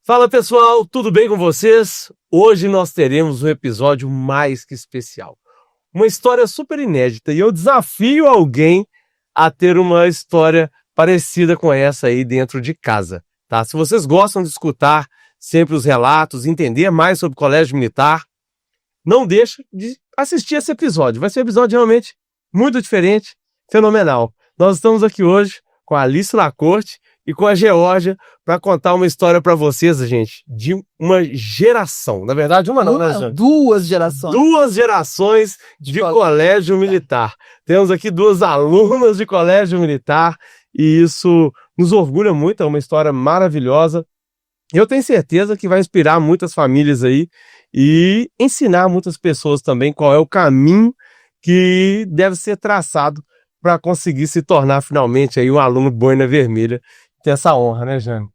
Fala pessoal, tudo bem com vocês? Hoje nós teremos um episódio mais que especial. Uma história super inédita e eu desafio alguém a ter uma história parecida com essa aí dentro de casa, tá? Se vocês gostam de escutar sempre os relatos, entender mais sobre o Colégio Militar, não deixe de assistir esse episódio. Vai ser um episódio realmente muito diferente, fenomenal. Nós estamos aqui hoje com a Alice Lacorte e com a Geórgia para contar uma história para vocês, gente, de uma geração. Na verdade, uma não, né, Jânio? Duas gerações. Duas gerações de colégio militar. Temos aqui duas alunas de colégio militar e isso nos orgulha muito, é uma história maravilhosa. Eu tenho certeza que vai inspirar muitas famílias aí e ensinar muitas pessoas também qual é o caminho que deve ser traçado para conseguir se tornar finalmente aí um aluno boina vermelha. Tem essa honra, né, Jânio?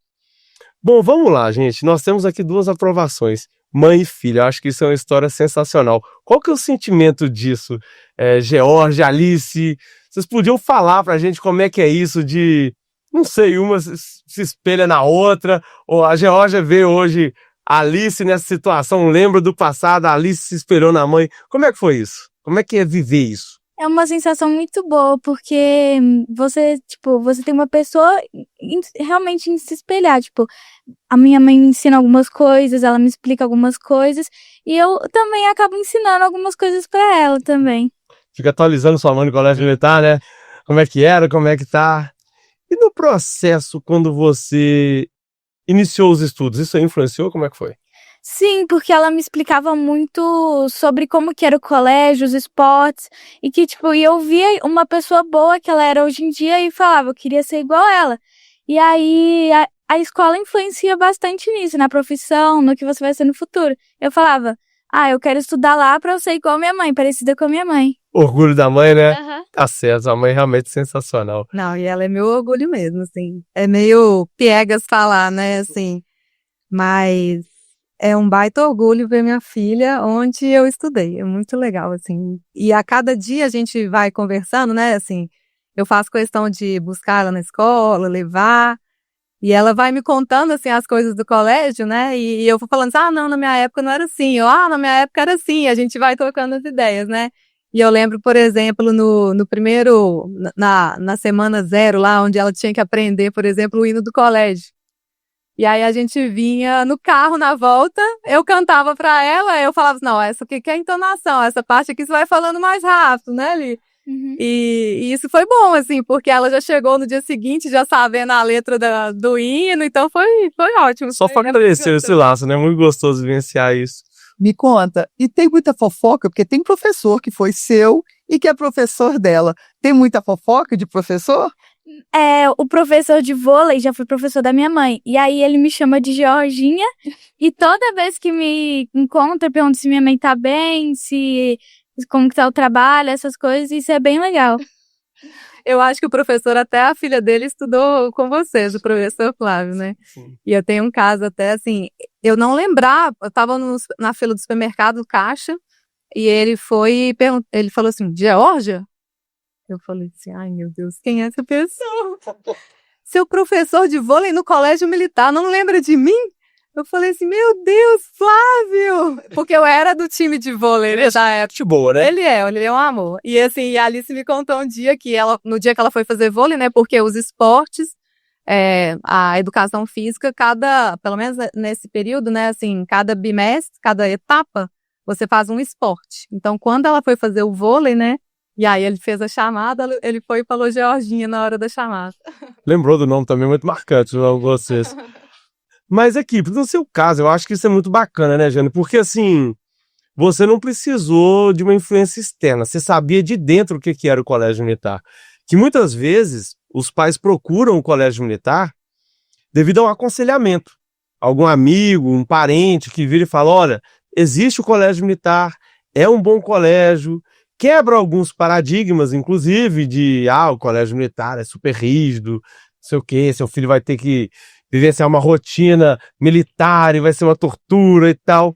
Bom, vamos lá, gente. Nós temos aqui duas aprovações, mãe e filha. Eu acho que isso é uma história sensacional. Qual que é o sentimento disso? Geórgia, Alice, vocês podiam falar pra gente como é que é isso de, não sei, uma se espelha na outra, ou a Geórgia vê hoje a Alice nessa situação, lembra do passado, a Alice se espelhou na mãe. Como é que foi isso? Como é que é viver isso? É uma sensação muito boa, porque você tem uma pessoa realmente em se espelhar, a minha mãe me ensina algumas coisas, ela me explica algumas coisas, e eu também acabo ensinando algumas coisas pra ela também. Fica atualizando sua mãe no colégio militar, né? Como é que era, como é que tá. E no processo, quando você iniciou os estudos, isso aí influenciou? Como é que foi? Sim, porque ela me explicava muito sobre como que era o colégio, os esportes, e que, e eu via uma pessoa boa que ela era hoje em dia e falava, eu queria ser igual a ela. E aí, a escola influencia bastante nisso, na profissão, no que você vai ser no futuro. Eu falava, eu quero estudar lá pra eu ser igual a minha mãe, parecida com a minha mãe. Orgulho da mãe, né? Uhum. Tá certo, a mãe é realmente sensacional. Não, e ela é meu orgulho mesmo, assim. É meio piegas falar, né, assim, mas é um baita orgulho ver minha filha onde eu estudei, é muito legal, assim. E a cada dia a gente vai conversando, né, assim, eu faço questão de buscar ela na escola, levar, e ela vai me contando, assim, as coisas do colégio, né, e eu vou falando assim, não, na minha época não era assim, na minha época era assim, a gente vai trocando as ideias, né. E eu lembro, por exemplo, no primeiro, na semana 0 lá, onde ela tinha que aprender, por exemplo, o hino do colégio. E aí a gente vinha no carro na volta, eu cantava pra ela, eu falava assim, não, essa aqui que é a entonação, essa parte aqui você vai falando mais rápido, né, Li? Uhum. E isso foi bom, assim, porque ela já chegou no dia seguinte, já sabendo a letra do hino, então foi ótimo. Só fortaleceu esse laço, né? Muito gostoso vivenciar isso. Me conta, e tem muita fofoca, porque tem professor que foi seu e que é professor dela. Tem muita fofoca de professor? O professor de vôlei já foi professor da minha mãe. E aí ele me chama de Georginha. E toda vez que me encontra, pergunta se minha mãe tá bem, como que tá o trabalho, essas coisas. Isso é bem legal. Eu acho que o professor, até a filha dele estudou com vocês, o professor Flávio, né? Sim. E eu tenho um caso até assim, eu não lembrava, eu tava na fila do supermercado, caixa, e ele falou assim, Geórgia? Eu falei assim, ai meu Deus, quem é essa pessoa? Seu professor de vôlei no colégio militar, não lembra de mim? Eu falei assim, meu Deus, Flávio! Porque eu era do time de vôlei, né, da época. Gente boa, né? Ele é um amor. E assim, a Alice me contou um dia que no dia que ela foi fazer vôlei, né, porque os esportes, a educação física, pelo menos nesse período, né, assim, cada bimestre, cada etapa, você faz um esporte. Então, quando ela foi fazer o vôlei, né, e aí ele fez a chamada, ele foi e falou Georginha na hora da chamada. Lembrou do nome também, muito marcante para vocês. Mas aqui, no seu caso, eu acho que isso é muito bacana, né, Jane? Porque assim, você não precisou de uma influência externa, você sabia de dentro o que era o colégio militar. Que muitas vezes os pais procuram o colégio militar devido a um aconselhamento. Algum amigo, um parente que vira e fala, olha, existe o colégio militar, é um bom colégio, quebra alguns paradigmas, inclusive, de, o colégio militar é super rígido, não sei o quê, seu filho vai ter que vivenciar uma rotina militar e vai ser uma tortura e tal.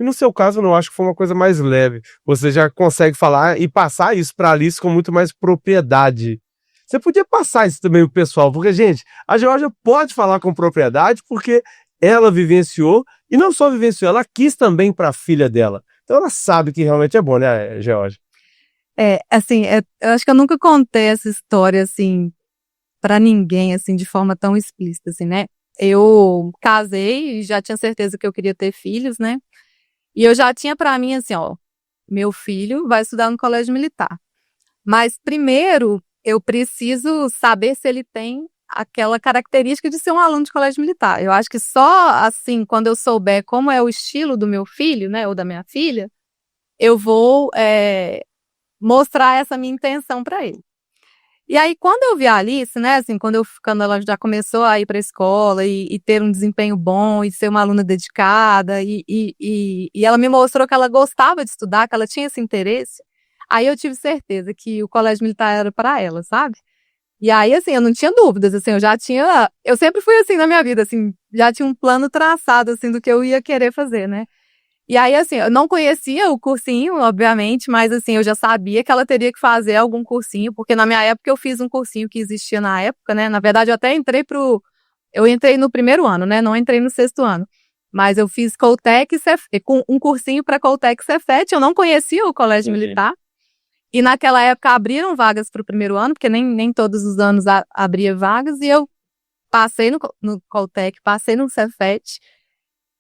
E no seu caso, eu não acho que foi uma coisa mais leve. Você já consegue falar e passar isso para a Alice com muito mais propriedade. Você podia passar isso também pro pessoal, porque, gente, a Georgia pode falar com propriedade porque ela vivenciou, e não só vivenciou, ela quis também para a filha dela. Então ela sabe que realmente é bom, né, Georgia? Assim, eu acho que eu nunca contei essa história, assim, pra ninguém, assim, de forma tão explícita, assim, né? Eu casei e já tinha certeza que eu queria ter filhos, né? E eu já tinha pra mim, assim, ó, meu filho vai estudar no colégio militar. Mas primeiro, eu preciso saber se ele tem aquela característica de ser um aluno de colégio militar. Eu acho que só, assim, quando eu souber como é o estilo do meu filho, né, ou da minha filha, eu vou mostrar essa minha intenção para ele. E aí, quando eu vi a Alice, né, assim, quando ela já começou a ir para a escola e ter um desempenho bom e ser uma aluna dedicada e ela me mostrou que ela gostava de estudar, que ela tinha esse interesse, aí eu tive certeza que o colégio militar era para ela, sabe? E aí, assim, eu não tinha dúvidas, assim, eu sempre fui assim na minha vida, assim, já tinha um plano traçado, assim, do que eu ia querer fazer, né? E aí, assim, eu não conhecia o cursinho, obviamente, mas, assim, eu já sabia que ela teria que fazer algum cursinho, porque na minha época eu fiz um cursinho que existia na época, né? Na verdade, eu até eu entrei no primeiro ano, né? Não entrei no sexto ano. Mas eu fiz Coltec e com um cursinho para Coltec e Cefet, eu não conhecia o colégio militar. E naquela época abriram vagas para o primeiro ano, porque nem todos os anos abria vagas, e eu passei no Coltec, passei no Cefet,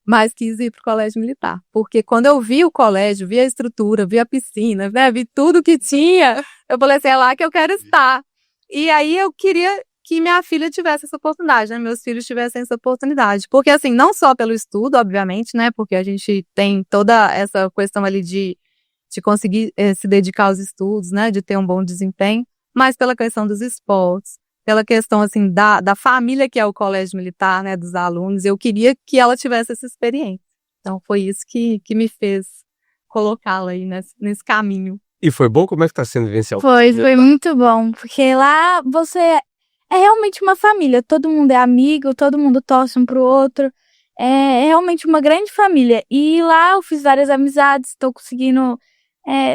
mas quis ir para o colégio militar. Porque quando eu vi o colégio, vi a estrutura, vi a piscina, né, vi tudo que tinha, eu falei assim, é lá que eu quero estar. E aí eu queria que minha filha tivesse essa oportunidade, né, meus filhos tivessem essa oportunidade. Porque assim, não só pelo estudo, obviamente, né, porque a gente tem toda essa questão ali de conseguir se dedicar aos estudos, né, de ter um bom desempenho, mas pela questão dos esportes, pela questão, assim, da família que é o colégio militar, né, dos alunos, eu queria que ela tivesse essa experiência. Então, foi isso que me fez colocá-la aí nesse caminho. E foi bom? Como é que tá sendo vivenciar? Foi muito bom, porque lá você é realmente uma família, todo mundo é amigo, todo mundo torce um pro outro, é realmente uma grande família. E lá eu fiz várias amizades, estou conseguindo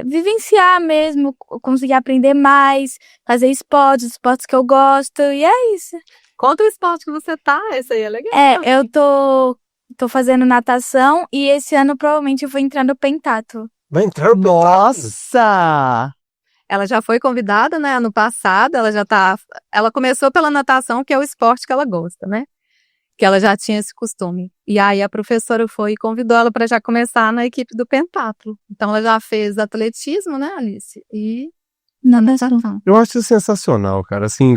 vivenciar mesmo, conseguir aprender mais, fazer esportes que eu gosto, e é isso. Conta o esporte que você tá, esse aí é legal. Eu tô fazendo natação e esse ano provavelmente eu vou entrar no pentatlo. Vai entrar no Nossa! Ela já foi convidada, né, ano passado, ela começou pela natação, que é o esporte que ela gosta, né? Que ela já tinha esse costume. E aí a professora foi e convidou ela para já começar na equipe do pentatlo. Então ela já fez atletismo, né, Alice? E natação. Eu acho isso sensacional, cara. Assim,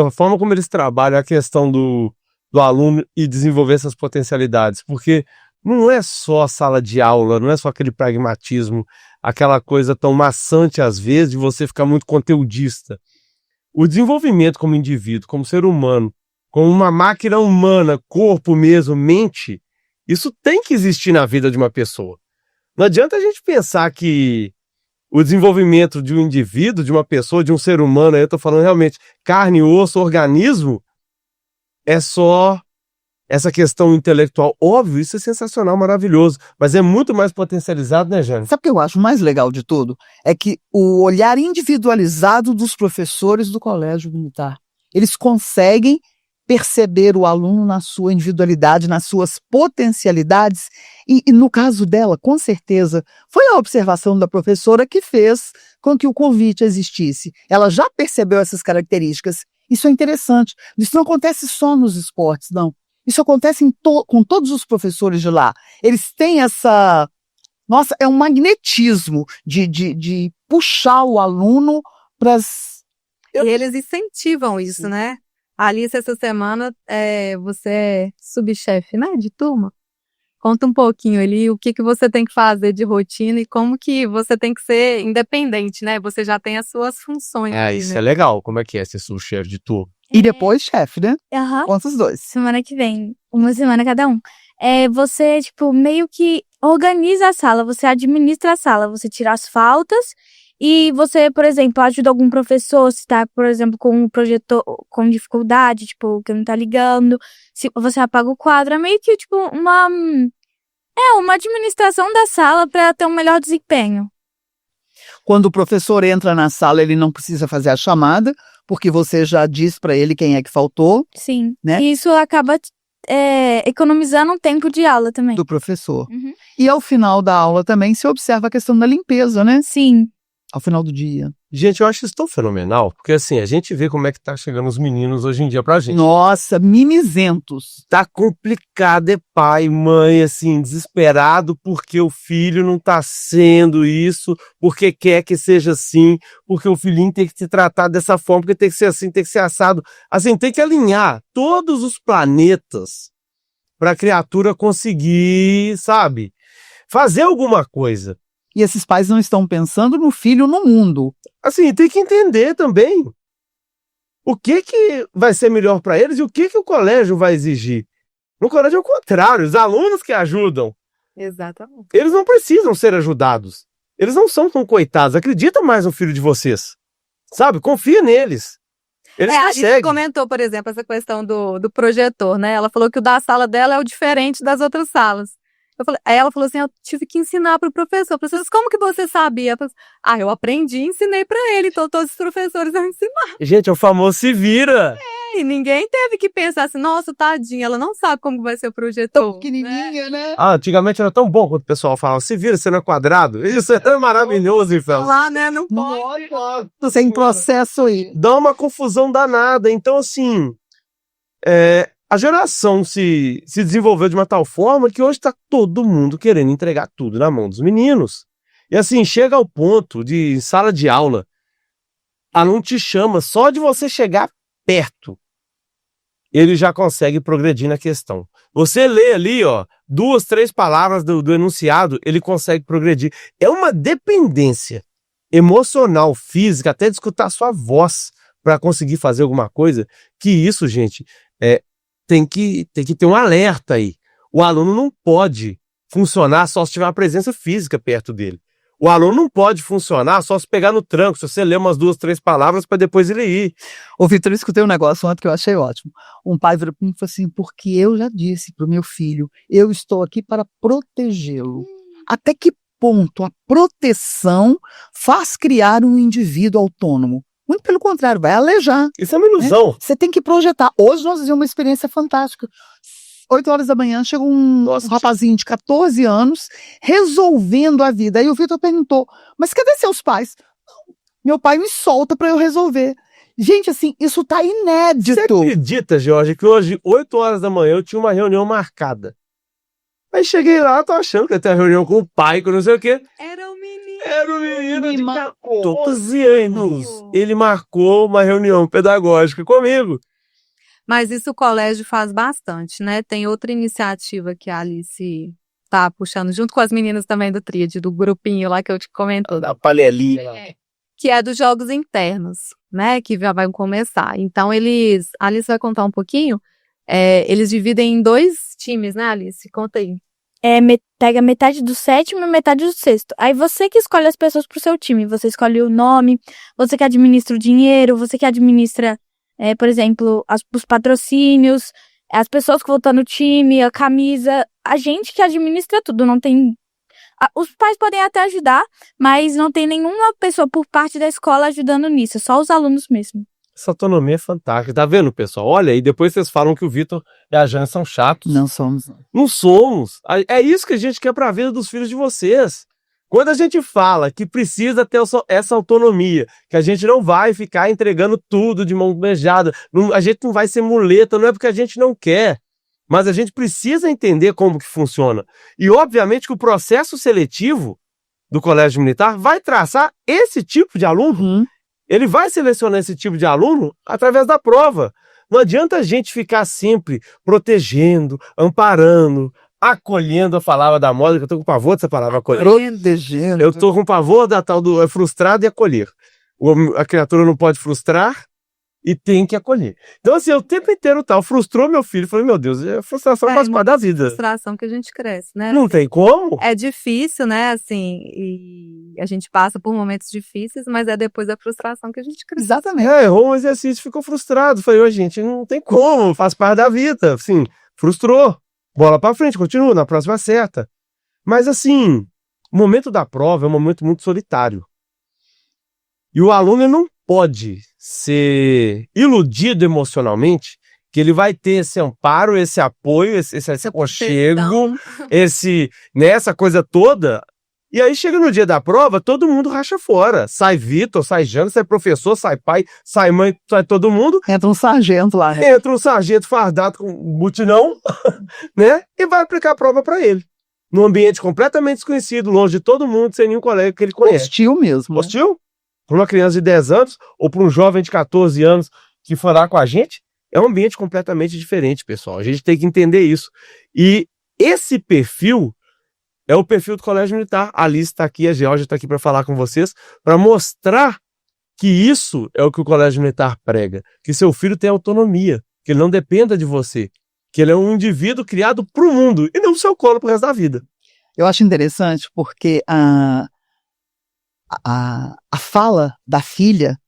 a forma como eles trabalham a questão do aluno e desenvolver essas potencialidades, porque não é só a sala de aula, não é só aquele pragmatismo, aquela coisa tão maçante às vezes de você ficar muito conteudista. O desenvolvimento como indivíduo, como ser humano, como uma máquina humana, corpo mesmo, mente, isso tem que existir na vida de uma pessoa. Não adianta a gente pensar que o desenvolvimento de um indivíduo, de uma pessoa, de um ser humano, aí eu tô falando realmente carne, osso, organismo, é só essa questão intelectual. Óbvio, isso é sensacional, maravilhoso, mas é muito mais potencializado, né, Jane? Sabe o que eu acho mais legal de tudo? É que o olhar individualizado dos professores do colégio militar, eles conseguem perceber o aluno na sua individualidade, nas suas potencialidades, e no caso dela, com certeza, foi a observação da professora que fez com que o convite existisse. Ela já percebeu essas características. Isso é interessante. Isso não acontece só nos esportes, não. Isso acontece com todos os professores de lá. Eles têm essa... Nossa, é um magnetismo de puxar o aluno para as... E eles incentivam isso, né? Alice, essa semana, você é subchefe, né, de turma? Conta um pouquinho ali o que você tem que fazer de rotina e como que você tem que ser independente, né? Você já tem as suas funções. Isso né? é legal. Como é que é ser subchefe de turma? E depois chefe, né? Aham. Conta os dois. Semana que vem, uma semana cada um. Você, tipo, meio que organiza a sala, você administra a sala, você tira as faltas e você, por exemplo, ajuda algum professor se tá, por exemplo, com um projetor com dificuldade, tipo, que não tá ligando, se você apaga o quadro, é meio que, tipo, É uma administração da sala para ter um melhor desempenho. Quando o professor entra na sala, ele não precisa fazer a chamada, porque você já diz para ele quem é que faltou, Sim. Né? E isso acaba economizando um tempo de aula também. do professor. Uhum. E ao final da aula também se observa a questão da limpeza, né? Sim. Ao final do dia. Gente, eu acho isso tão fenomenal, porque assim, a gente vê como é que tá chegando os meninos hoje em dia pra gente. Nossa, mimizentos. Tá complicado, é pai, mãe, assim, desesperado porque o filho não tá sendo isso, porque quer que seja assim, porque o filhinho tem que se tratar dessa forma, porque tem que ser assim, tem que ser assado. Assim, tem que alinhar todos os planetas pra criatura conseguir, sabe, fazer alguma coisa. E esses pais não estão pensando no filho no mundo. Assim, tem que entender também o que vai ser melhor para eles e o que o colégio vai exigir. No colégio é o contrário, os alunos que ajudam. Exatamente. Eles não precisam ser ajudados. Eles não são tão coitados. Acredita mais no filho de vocês. Sabe? Confia neles. Eles A Alice conseguem. comentou, por exemplo, essa questão do projetor, né? Ela falou que o da sala dela é o diferente das outras salas. Aí ela falou assim, eu tive que ensinar pro professor. Professor, como que você sabia? Eu aprendi e ensinei pra ele. Então todos os professores vão ensinar. Gente, é o famoso se vira. E ninguém teve que pensar assim, nossa, tadinha, ela não sabe como vai ser o projetor. Pequenininha, né? Antigamente era tão bom quando o pessoal falava, se vira, você não é quadrado. Isso é tão maravilhoso, então. Lá, né? Não pode. Sem processo aí. Dá uma confusão danada. Então, assim, a geração se desenvolveu de uma tal forma que hoje está todo mundo querendo entregar tudo na mão dos meninos. E assim, chega ao ponto de, em sala de aula, aluno te chama só de você chegar perto. Ele já consegue progredir na questão. Você lê ali, 2, 3 palavras do enunciado, ele consegue progredir. É uma dependência emocional, física, até de escutar sua voz para conseguir fazer alguma coisa, que isso, gente, tem que ter um alerta aí. O aluno não pode funcionar só se tiver uma presença física perto dele. O aluno não pode funcionar só se pegar no tranco, se você ler umas 2, 3 palavras para depois ele ir. Ô, Vitor, eu escutei um negócio ontem que eu achei ótimo. Um pai virou para mim e falou assim, porque eu já disse pro meu filho, eu estou aqui para protegê-lo. Até que ponto a proteção faz criar um indivíduo autônomo? Muito pelo contrário, vai alejar. Isso é uma ilusão. Você tem que projetar. Hoje nós fizemos uma experiência fantástica. 8 horas da manhã, chega um rapazinho de 14 anos resolvendo a vida. Aí o Vitor perguntou, mas cadê seus pais? Não, meu pai me solta para eu resolver. Gente, assim, isso tá inédito. Você acredita, Jorge, que hoje, 8 horas da manhã, eu tinha uma reunião marcada. Aí cheguei lá, tô achando que ia ter uma reunião com o pai, com não sei o quê. Era o menino. Era o menino de 14 anos. Ele marcou uma reunião pedagógica comigo. Mas isso o colégio faz bastante, né? Tem outra iniciativa que a Alice tá puxando, junto com as meninas também do Tríade, do grupinho lá que eu te comento. Da panelinha. Que é dos jogos internos, né? Que já vai começar. Então, a Alice vai contar um pouquinho. Eles dividem em 2 times, né, Alice? Conta aí. Pega metade do 7º e metade do 6º. Aí você que escolhe as pessoas pro seu time. Você escolhe o nome, você que administra o dinheiro, você que administra, por exemplo, os patrocínios, as pessoas que vão estar no time, a camisa. A gente que administra tudo, não tem... Os pais podem até ajudar, mas não tem nenhuma pessoa por parte da escola ajudando nisso, só os alunos mesmo. Essa autonomia é fantástica. Tá vendo, pessoal? Olha, e depois vocês falam que o Vitor e a Jane são chatos. Não somos. Não somos. É isso que a gente quer pra vida dos filhos de vocês. Quando a gente fala que precisa ter essa autonomia, que a gente não vai ficar entregando tudo de mão beijada, a gente não vai ser muleta, não é porque a gente não quer, mas a gente precisa entender como que funciona. E, obviamente, que o processo seletivo do Colégio Militar vai traçar esse tipo de aluno. Uhum. Ele vai selecionar esse tipo de aluno através da prova. Não adianta a gente ficar sempre protegendo, amparando, acolhendo a palavra da moda, que eu tô com pavor dessa palavra acolher. Protegendo. Eu tô com pavor da tal do frustrado e acolher. A criatura não pode frustrar e tem que acolher. Então, assim, o tempo inteiro tal, frustrou meu filho. Falei, meu Deus, a frustração faz parte da vida. Frustração que a gente cresce, né? Não tem como. É difícil, né, assim, e a gente passa por momentos difíceis, mas é depois da frustração que a gente cresce. Exatamente. Errou um exercício, ficou frustrado. Falei, ô, gente, não tem como, faz parte da vida. Assim, frustrou. Bola pra frente, continua, na próxima acerta. Mas assim, o momento da prova é um momento muito solitário. E o aluno ele não pode ser iludido emocionalmente que ele vai ter esse amparo, esse apoio, esse aconchego, essa coisa toda. E aí chega no dia da prova, todo mundo racha fora. Sai Vitor, sai Jana, sai professor, sai pai, sai mãe, sai todo mundo. Entra um sargento lá. Entra um sargento fardado com um mutinão, né? E vai aplicar a prova para ele. Num ambiente completamente desconhecido, longe de todo mundo, sem nenhum colega que ele conhece. Hostil mesmo. Né? Hostil? Para uma criança de 10 anos ou para um jovem de 14 anos que for lá com a gente, é um ambiente completamente diferente, pessoal. A gente tem que entender isso. E esse perfil é o perfil do Colégio Militar. A Alice está aqui, a Georgia está aqui para falar com vocês, para mostrar que isso é o que o Colégio Militar prega. Que seu filho tem autonomia, que ele não dependa de você, que ele é um indivíduo criado para o mundo e não do seu colo pro resto da vida. Eu acho interessante porque a fala da filha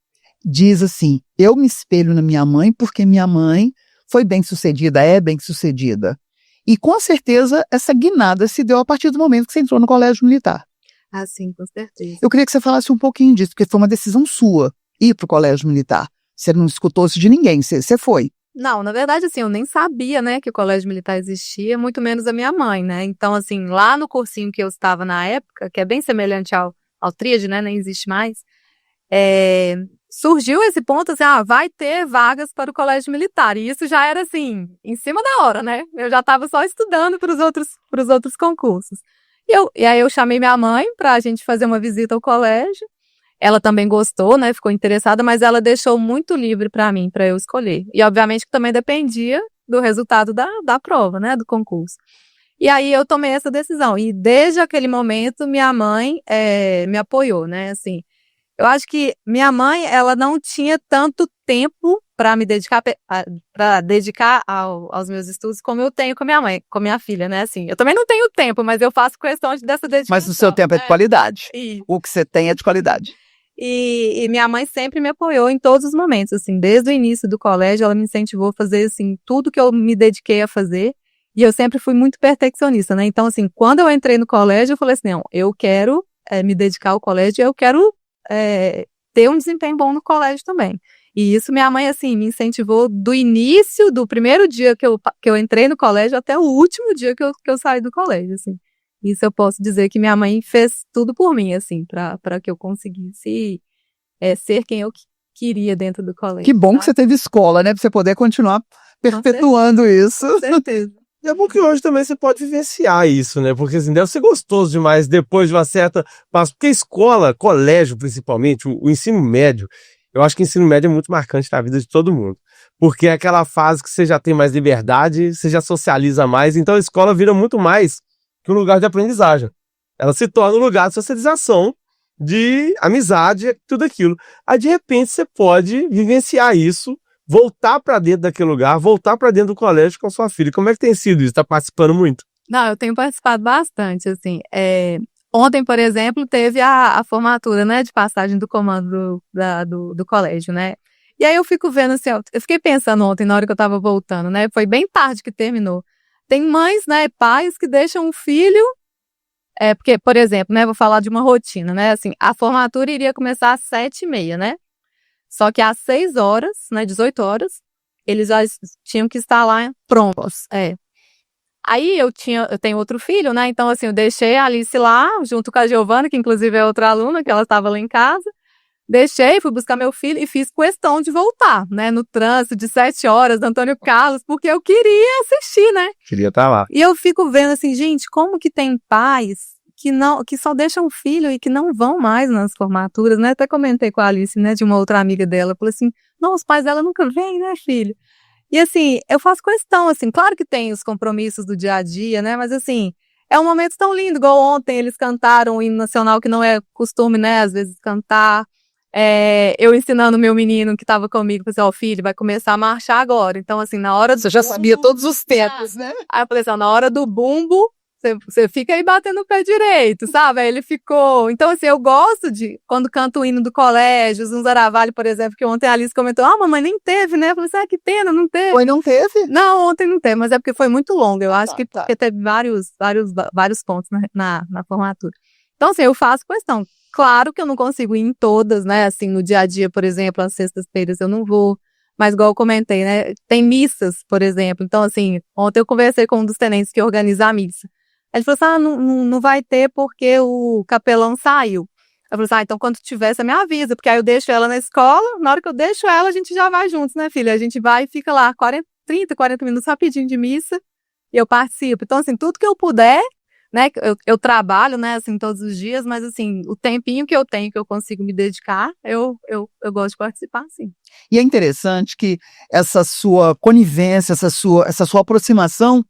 diz assim: eu me espelho na minha mãe porque minha mãe foi bem-sucedida, é bem-sucedida. E com certeza essa guinada se deu a partir do momento que você entrou no Colégio Militar. Ah, sim, com certeza. Eu queria que você falasse um pouquinho disso, porque foi uma decisão sua ir para o Colégio Militar. Você não escutou isso de ninguém, você foi. Não, na verdade, assim, eu nem sabia, né, que o Colégio Militar existia, muito menos a minha mãe, né? Então, assim, lá no cursinho que eu estava na época, que é bem semelhante ao Tríade, né, nem existe mais, surgiu esse ponto, assim, vai ter vagas para o Colégio Militar, e isso já era, assim, em cima da hora, né? Eu já estava só estudando para os outros concursos. E aí eu chamei minha mãe para a gente fazer uma visita ao colégio. Ela também gostou, né? Ficou interessada, mas ela deixou muito livre para mim, para eu escolher. E obviamente que também dependia do resultado da prova, né? Do concurso. E aí eu tomei essa decisão. E desde aquele momento, minha mãe me apoiou, né? Assim, eu acho que minha mãe, ela não tinha tanto tempo para me dedicar, aos meus estudos como eu tenho com minha mãe, com minha filha, né? Assim, eu também não tenho tempo, mas eu faço questão dessa dedicação. Mas o seu tempo é de qualidade. Isso. O que você tem é de qualidade. E minha mãe sempre me apoiou em todos os momentos, assim, desde o início do colégio, ela me incentivou a fazer, assim, tudo que eu me dediquei a fazer, e eu sempre fui muito perfeccionista, né? Então, assim, quando eu entrei no colégio, eu falei assim, não, eu quero me dedicar ao colégio, eu quero ter um desempenho bom no colégio também. E isso minha mãe, assim, me incentivou do início, do primeiro dia que eu entrei no colégio até o último dia que eu saí do colégio, assim. Isso eu posso dizer que minha mãe fez tudo por mim, assim, para que eu conseguisse ser quem eu queria dentro do colégio. Que bom que você teve escola, né? Para você poder continuar perpetuando isso. Com certeza. E é bom que hoje também você pode vivenciar isso, né? Porque assim, deve ser gostoso demais depois de uma certa passo. Porque escola, colégio principalmente, o ensino médio, eu acho que o ensino médio é muito marcante na vida de todo mundo. Porque é aquela fase que você já tem mais liberdade, você já socializa mais, então a escola vira muito mais que um lugar de aprendizagem. Ela se torna um lugar de socialização, de amizade, tudo aquilo. Aí, de repente, você pode vivenciar isso, voltar para dentro daquele lugar, voltar para dentro do colégio com a sua filha. Como é que tem sido isso? Está participando muito? Não, eu tenho participado bastante, assim. Ontem, por exemplo, teve a formatura, né, de passagem do comando do colégio, né? E aí eu fico vendo, assim, eu fiquei pensando ontem, na hora que eu tava voltando, né? Foi bem tarde que terminou. Tem mães, né, pais que deixam o filho, porque, por exemplo, né, vou falar de uma rotina, né, assim, a formatura iria começar às 7h30, né, só que às 6 horas, né, 18 horas, eles já tinham que estar lá prontos, Aí eu tenho outro filho, né, então assim, eu deixei a Alice lá, junto com a Giovana, que inclusive é outra aluna, que ela estava lá em casa, deixei, fui buscar meu filho e fiz questão de voltar, né, no trânsito de 7 horas, do Antônio Carlos, porque eu queria assistir, né. Queria estar lá. E eu fico vendo assim, gente, como que tem pais que só deixam o filho e que não vão mais nas formaturas, né. Até comentei com a Alice, né, de uma outra amiga dela, falei assim, não, os pais dela nunca vêm, né, filho. E assim, eu faço questão, assim, claro que tem os compromissos do dia a dia, né, mas assim, é um momento tão lindo, igual ontem eles cantaram o hino nacional, que não é costume, né, às vezes cantar. Eu ensinando meu menino que estava comigo, falei assim, filho, vai começar a marchar agora. Então, assim, na hora do Você já bumbo, sabia todos os tempos, né? Aí eu falei assim, na hora do bumbo, Você fica aí batendo o pé direito, sabe? Aí ele ficou... Então, assim, eu gosto de... Quando canto o hino do colégio, um Zaravalho, por exemplo, que ontem a Alice comentou, mamãe, nem teve, né? Eu falei assim, que pena, não teve. Foi, não teve? Não, ontem não teve, mas é porque foi muito longo. Eu acho que tá. porque teve vários pontos na formatura. Então, assim, eu faço questão. Claro que eu não consigo ir em todas, né? Assim, no dia a dia, por exemplo, às sextas-feiras eu não vou. Mas, igual eu comentei, né? Tem missas, por exemplo. Então, assim, ontem eu conversei com um dos tenentes que organiza a missa. Ele falou assim, não vai ter porque o capelão saiu. Eu falei assim, então quando tiver, você me avisa, porque aí eu deixo ela na escola, na hora que eu deixo ela, a gente já vai juntos, né, filha? A gente vai e fica lá 30, 40 minutos rapidinho de missa e eu participo. Então, assim, tudo que eu puder, né, eu trabalho, né, assim, todos os dias, mas, assim, o tempinho que eu tenho, que eu consigo me dedicar, eu gosto de participar, sim. E é interessante que essa sua conivência, essa sua aproximação,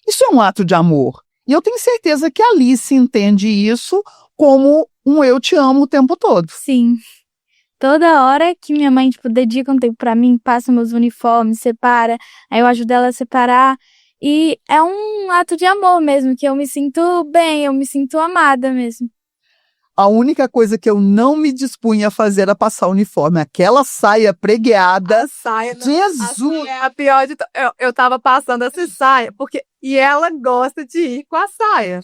isso é um ato de amor. E eu tenho certeza que a Alice entende isso como um eu te amo o tempo todo. Sim. Toda hora que minha mãe, tipo, dedica um tempo pra mim, passa meus uniformes, separa, aí eu ajudo ela a separar. E é um ato de amor mesmo, que eu me sinto bem, eu me sinto amada mesmo. A única coisa que eu não me dispunha a fazer era passar o uniforme. Aquela saia pregueada. A saia, Jesus! a pior de eu tava passando essa saia, e ela gosta de ir com a saia.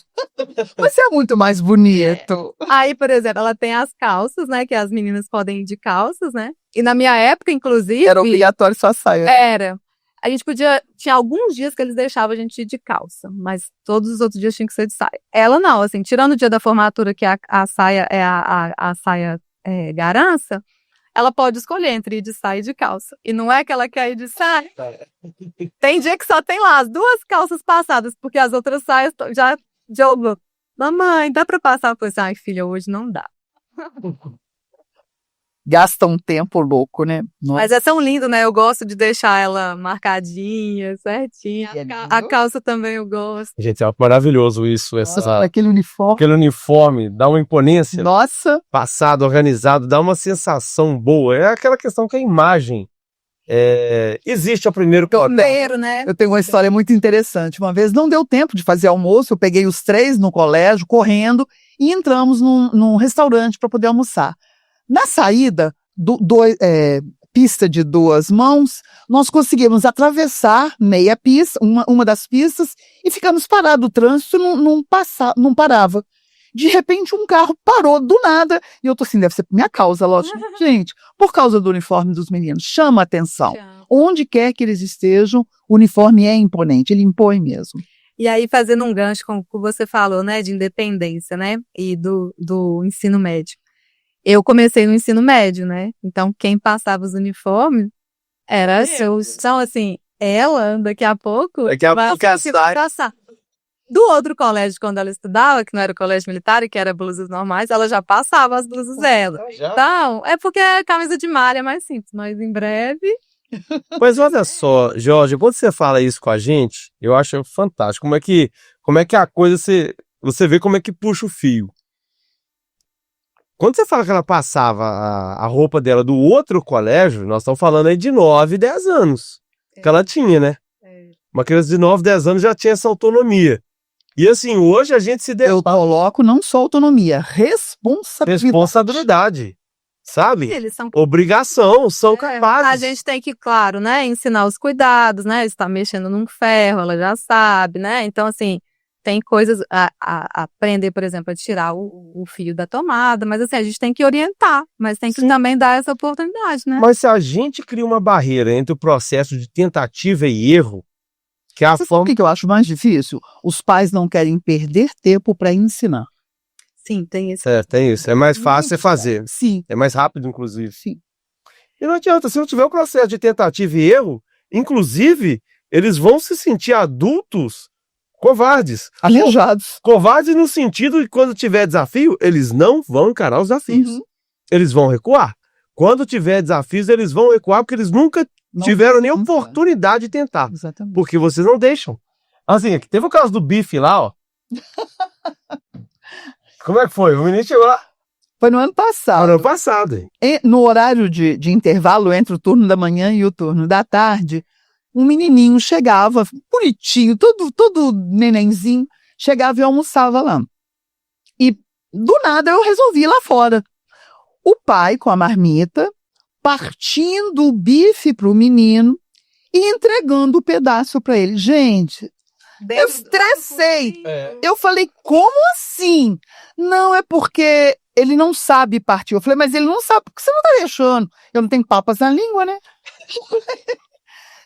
Você é muito mais bonito. Aí, por exemplo, ela tem as calças, né, que as meninas podem ir de calças, né? E na minha época, inclusive... Era obrigatório só a saia. Era. A gente tinha alguns dias que eles deixavam a gente ir de calça, mas todos os outros dias tinha que ser de saia. Ela não, assim, tirando o dia da formatura, que a saia é a saia garança, ela pode escolher entre ir de saia e de calça. E não é que ela quer ir de saia. Tem dia que só tem lá as 2 calças passadas, porque as outras saias já jogou. Mamãe, dá pra passar? Eu falei assim, ai filha, hoje não dá. Gasta um tempo louco, né? Nossa. Mas é tão lindo, né? Eu gosto de deixar ela marcadinha, certinha. A calça também eu gosto. Gente, é maravilhoso isso. Aquele uniforme. Aquele uniforme dá uma imponência. Nossa! Passado, organizado, dá uma sensação boa. É aquela questão que a imagem existe ao primeiro contato. Né? Eu tenho uma história muito interessante. Uma vez não deu tempo de fazer almoço, eu peguei os 3 no colégio, correndo, e entramos num restaurante para poder almoçar. Na saída, pista de 2 mãos, nós conseguimos atravessar meia pista, uma das pistas, e ficamos parados. O trânsito não parava. De repente, um carro parou do nada, e eu tô assim, deve ser por minha causa, lógico. Gente, por causa do uniforme dos meninos, chama a atenção. Onde quer que eles estejam, o uniforme é imponente, ele impõe mesmo. E aí, fazendo um gancho com o que você falou, né, de independência, né, e do ensino médio. Eu comecei no ensino médio, né? Então, quem passava os uniformes era seus. Então, assim, ela, daqui a pouco vai passar. Do outro colégio, quando ela estudava, que não era o colégio militar, e que era blusas normais, ela já passava as blusas dela. Então, é porque a camisa de malha é mais simples, mas em breve... Mas olha só, Jorge, quando você fala isso com a gente, eu acho fantástico. Como é que a coisa, você vê como é que puxa o fio. Quando você fala que ela passava a roupa dela do outro colégio, nós estamos falando aí de 9, 10 anos que ela tinha, né? Uma criança de 9, 10 anos já tinha essa autonomia. E assim, hoje a gente se... Eu coloco não só autonomia, responsabilidade. Sabe? Eles são... Obrigação, são capazes. A gente tem que, claro, né, ensinar os cuidados, né? Está mexendo num ferro, ela já sabe, né? Então, assim... Tem coisas a aprender, por exemplo, a tirar o fio da tomada, mas assim, a gente tem que orientar, mas tem que também dar essa oportunidade, né? Mas se a gente cria uma barreira entre o processo de tentativa e erro, que é a forma... Sabe o que eu acho mais difícil? Os pais não querem perder tempo para ensinar. Sim, tem isso. Tem isso. É mais fácil você fazer. Sim. É mais rápido, inclusive. Sim. E não adianta, se não tiver o processo de tentativa e erro, inclusive, eles vão se sentir adultos covardes. Aleijados. Covardes no sentido de que quando tiver desafio, eles não vão encarar os desafios. Uhum. Eles vão recuar. Quando tiver desafios, eles vão recuar porque eles nunca tiveram nem oportunidade de tentar. Exatamente. Porque vocês não deixam. Assim, teve o caso do bife lá, ó. Como é que foi? O menino chegou lá. Foi no ano passado. No ano passado. Hein? No horário de intervalo entre o turno da manhã e o turno da tarde, um menininho chegava, bonitinho, todo nenenzinho, chegava e almoçava lá. E do nada eu resolvi ir lá fora. O pai com a marmita, partindo o bife para o menino e entregando o pedaço para ele. Gente, eu estressei. Eu falei, como assim? Não, é porque ele não sabe partir. Eu falei, mas ele não sabe, porque você não tá deixando. Eu não tenho papas na língua, né?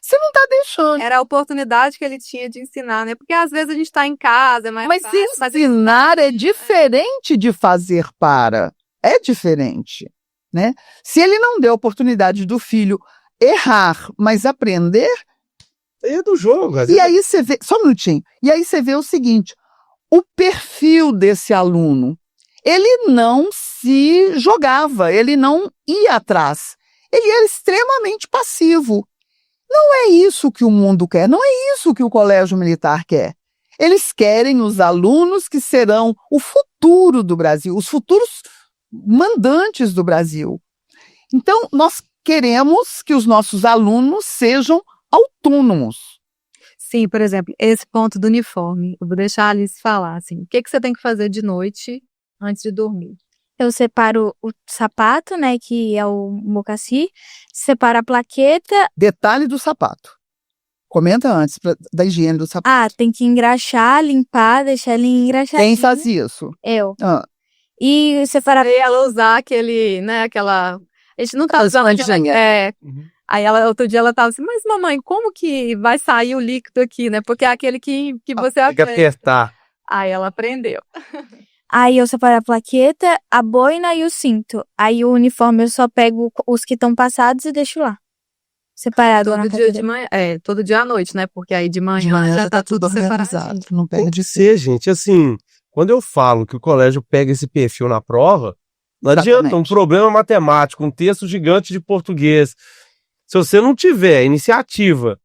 Você não tá deixando. Era a oportunidade que ele tinha de ensinar, né? Porque às vezes a gente tá em casa, é mais Mas fácil, ensinar é diferente de fazer para. É diferente, né? Se ele não deu a oportunidade do filho errar, mas aprender, É do jogo. às e vezes- aí você vê, só um minutinho, e aí você vê o seguinte, o perfil desse aluno, ele não se jogava, ele não ia atrás, ele era extremamente passivo. Não é isso que o mundo quer, não é isso que o Colégio Militar quer. Eles querem os alunos que serão o futuro do Brasil, os futuros mandantes do Brasil. Então, nós queremos que os nossos alunos sejam autônomos. Sim, por exemplo, esse ponto do uniforme. Eu vou deixar a Alice falar, assim. O que você tem que fazer de noite antes de dormir? Eu separo o sapato, né, que é o mocassim, separo a plaqueta. Detalhe do sapato. Comenta antes da higiene do sapato. Ah, tem que engraxar, limpar, deixar ele engraxadinho. Quem faz isso? Eu. Ah, E separar... E ela usar aquele, né, aquela... A gente não tá Aquelas usando franjinhas. Uhum. Aí outro dia ela tava assim, mas mamãe, como que vai sair o líquido aqui, né? Porque é aquele que você Tem que aperta. apertar. Aí ela aprendeu. Aí eu separo a plaqueta, a boina e o cinto. Aí o uniforme eu só pego os que estão passados e deixo lá. Separado na Todo dia cadeira. de manhã, todo dia à noite, né? Porque aí de manhã, de manhã já tá tudo separado. organizado. Não Tem perde que ser, gente. Assim, quando eu falo que o colégio pega esse perfil na prova, não adianta. Um Exatamente. problema matemático, um texto gigante de português. Se você não tiver iniciativa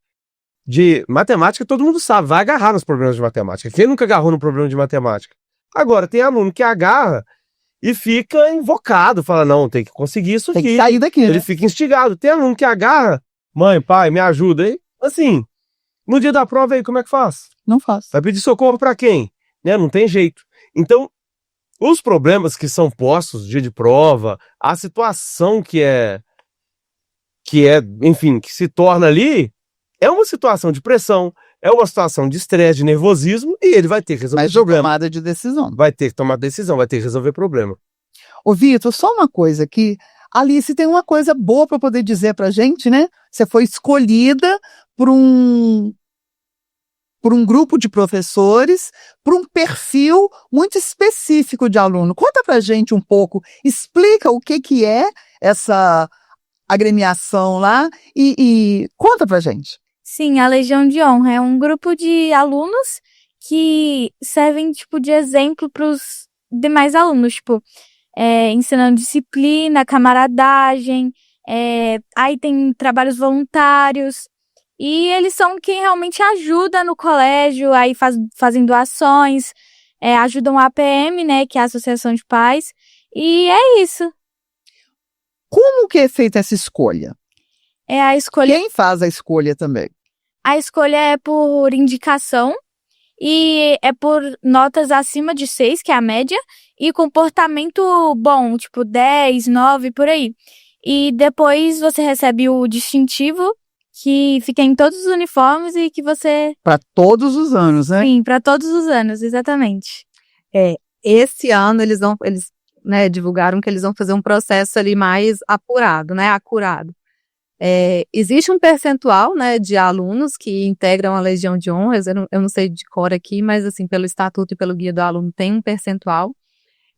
de matemática, todo mundo sabe, vai agarrar nos problemas de matemática. Quem nunca agarrou no problema de matemática? Agora, tem aluno que agarra e fica invocado, fala, não, tem que conseguir isso Tem aqui. que sair daqui, Ele né? fica instigado. Tem aluno que agarra, mãe, pai, me ajuda aí. Assim, no dia da prova aí, como é que faz? Não faço. Vai pedir socorro pra quem? Né? Não tem jeito. Então, os problemas que são postos no dia de prova, a situação enfim, que se torna ali, é uma situação de pressão, é uma situação de estresse, de nervosismo, e ele vai ter que resolver Mas de problema. tomada de decisão. Vai ter que tomar decisão, vai ter que resolver problema. Ô, Vitor, só uma coisa aqui. Alice tem uma coisa boa para poder dizer pra gente, né? Você foi escolhida por um grupo de professores, por um perfil muito específico de aluno. Conta pra gente um pouco, explica o que é essa agremiação lá e conta pra gente. Sim, a Legião de Honra é um grupo de alunos que servem, tipo, de exemplo para os demais alunos, tipo, ensinando disciplina, camaradagem, aí tem trabalhos voluntários, e eles são quem realmente ajuda no colégio, aí fazem doações, ajudam a APM, né, que é a Associação de Pais, e é isso. Como que é feita essa escolha? É a escolha. Quem faz a escolha também? A escolha é por indicação e é por notas acima de 6, que é a média, e comportamento bom, tipo 10, 9, por aí. E depois você recebe o distintivo, que fica em todos os uniformes e que você... Para todos os anos, né? Sim, para todos os anos, exatamente. Esse ano eles né, divulgaram que eles vão fazer um processo ali mais apurado, né, acurado. Existe um percentual, né, de alunos que integram a Legião de Honra, eu não sei de cor aqui, mas assim, pelo estatuto e pelo guia do aluno tem um percentual.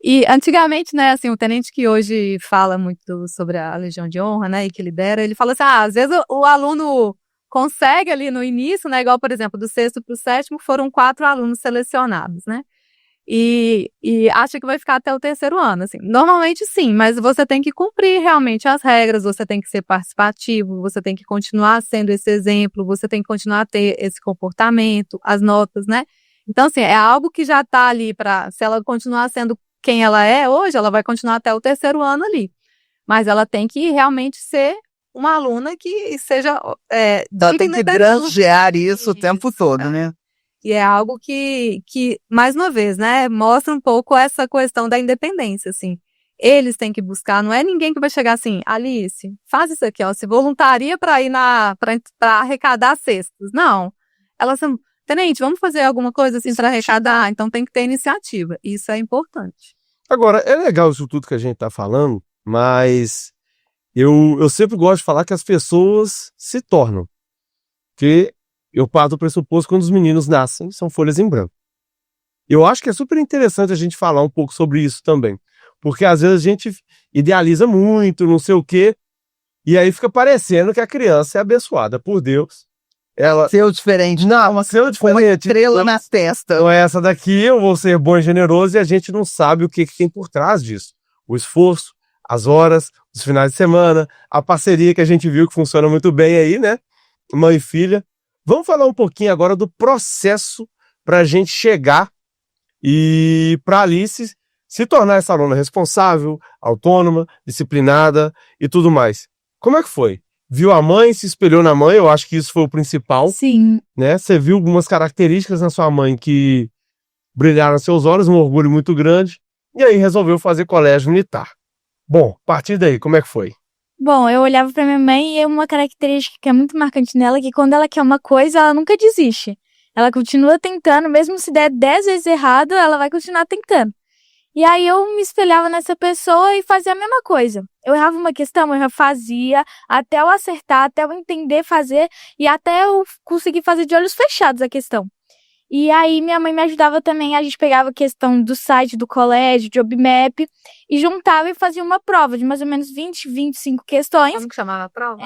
E antigamente, né, assim, o tenente que hoje fala muito sobre a Legião de Honra, né, e que lidera, ele fala assim, às vezes o aluno consegue ali no início, né, igual, por exemplo, do 6º para o 7º, foram 4 alunos selecionados, né, e acha que vai ficar até o 3º ano, assim. Normalmente sim, mas você tem que cumprir realmente as regras, você tem que ser participativo, você tem que continuar sendo esse exemplo, você tem que continuar a ter esse comportamento, as notas, né? Então, assim, é algo que já tá ali se ela continuar sendo quem ela é hoje, ela vai continuar até o 3º ano ali. Mas ela tem que realmente ser uma aluna que seja... Ela tem que granjear isso o tempo todo, né? E é algo que, mais uma vez, né, mostra um pouco essa questão da independência, assim. Eles têm que buscar, não é ninguém que vai chegar assim, Alice, faz isso aqui, ó, se voluntaria para ir para arrecadar cestas. Não. Elas são, tenente, vamos fazer alguma coisa assim para arrecadar? Então tem que ter iniciativa. Isso é importante. Agora, é legal isso tudo que a gente tá falando, mas eu sempre gosto de falar que as pessoas se tornam. Porque eu parto do pressuposto que quando os meninos nascem, são folhas em branco. Eu acho que é super interessante a gente falar um pouco sobre isso também. Porque às vezes a gente idealiza muito, não sei o quê, e aí fica parecendo que a criança é abençoada por Deus. Ela Seu diferente. não, seu Com uma diferente. estrela na testa. Então essa daqui, eu vou ser bom e generoso, e a gente não sabe o que tem por trás disso. O esforço, as horas, os finais de semana, a parceria que a gente viu que funciona muito bem aí, né? Mãe e filha. Vamos falar um pouquinho agora do processo para a gente chegar e para Alice se tornar essa aluna responsável, autônoma, disciplinada e tudo mais. Como é que foi? Viu a mãe, se espelhou na mãe, eu acho que isso foi o principal, Sim. né? Você viu algumas características na sua mãe que brilharam aos seus olhos, um orgulho muito grande, e aí resolveu fazer colégio militar. Bom, a partir daí, como é que foi? Bom, eu olhava pra minha mãe e uma característica que é muito marcante nela é que quando ela quer uma coisa, ela nunca desiste. Ela continua tentando, mesmo se der 10 vezes errado, ela vai continuar tentando. E aí eu me espelhava nessa pessoa e fazia a mesma coisa. Eu errava uma questão, eu fazia, até eu acertar, até eu entender fazer e até eu conseguir fazer de olhos fechados a questão. E aí minha mãe me ajudava também, a gente pegava a questão do site do colégio, de Obmap, e juntava e fazia uma prova de mais ou menos 20, 25 questões. Como que chamava a prova?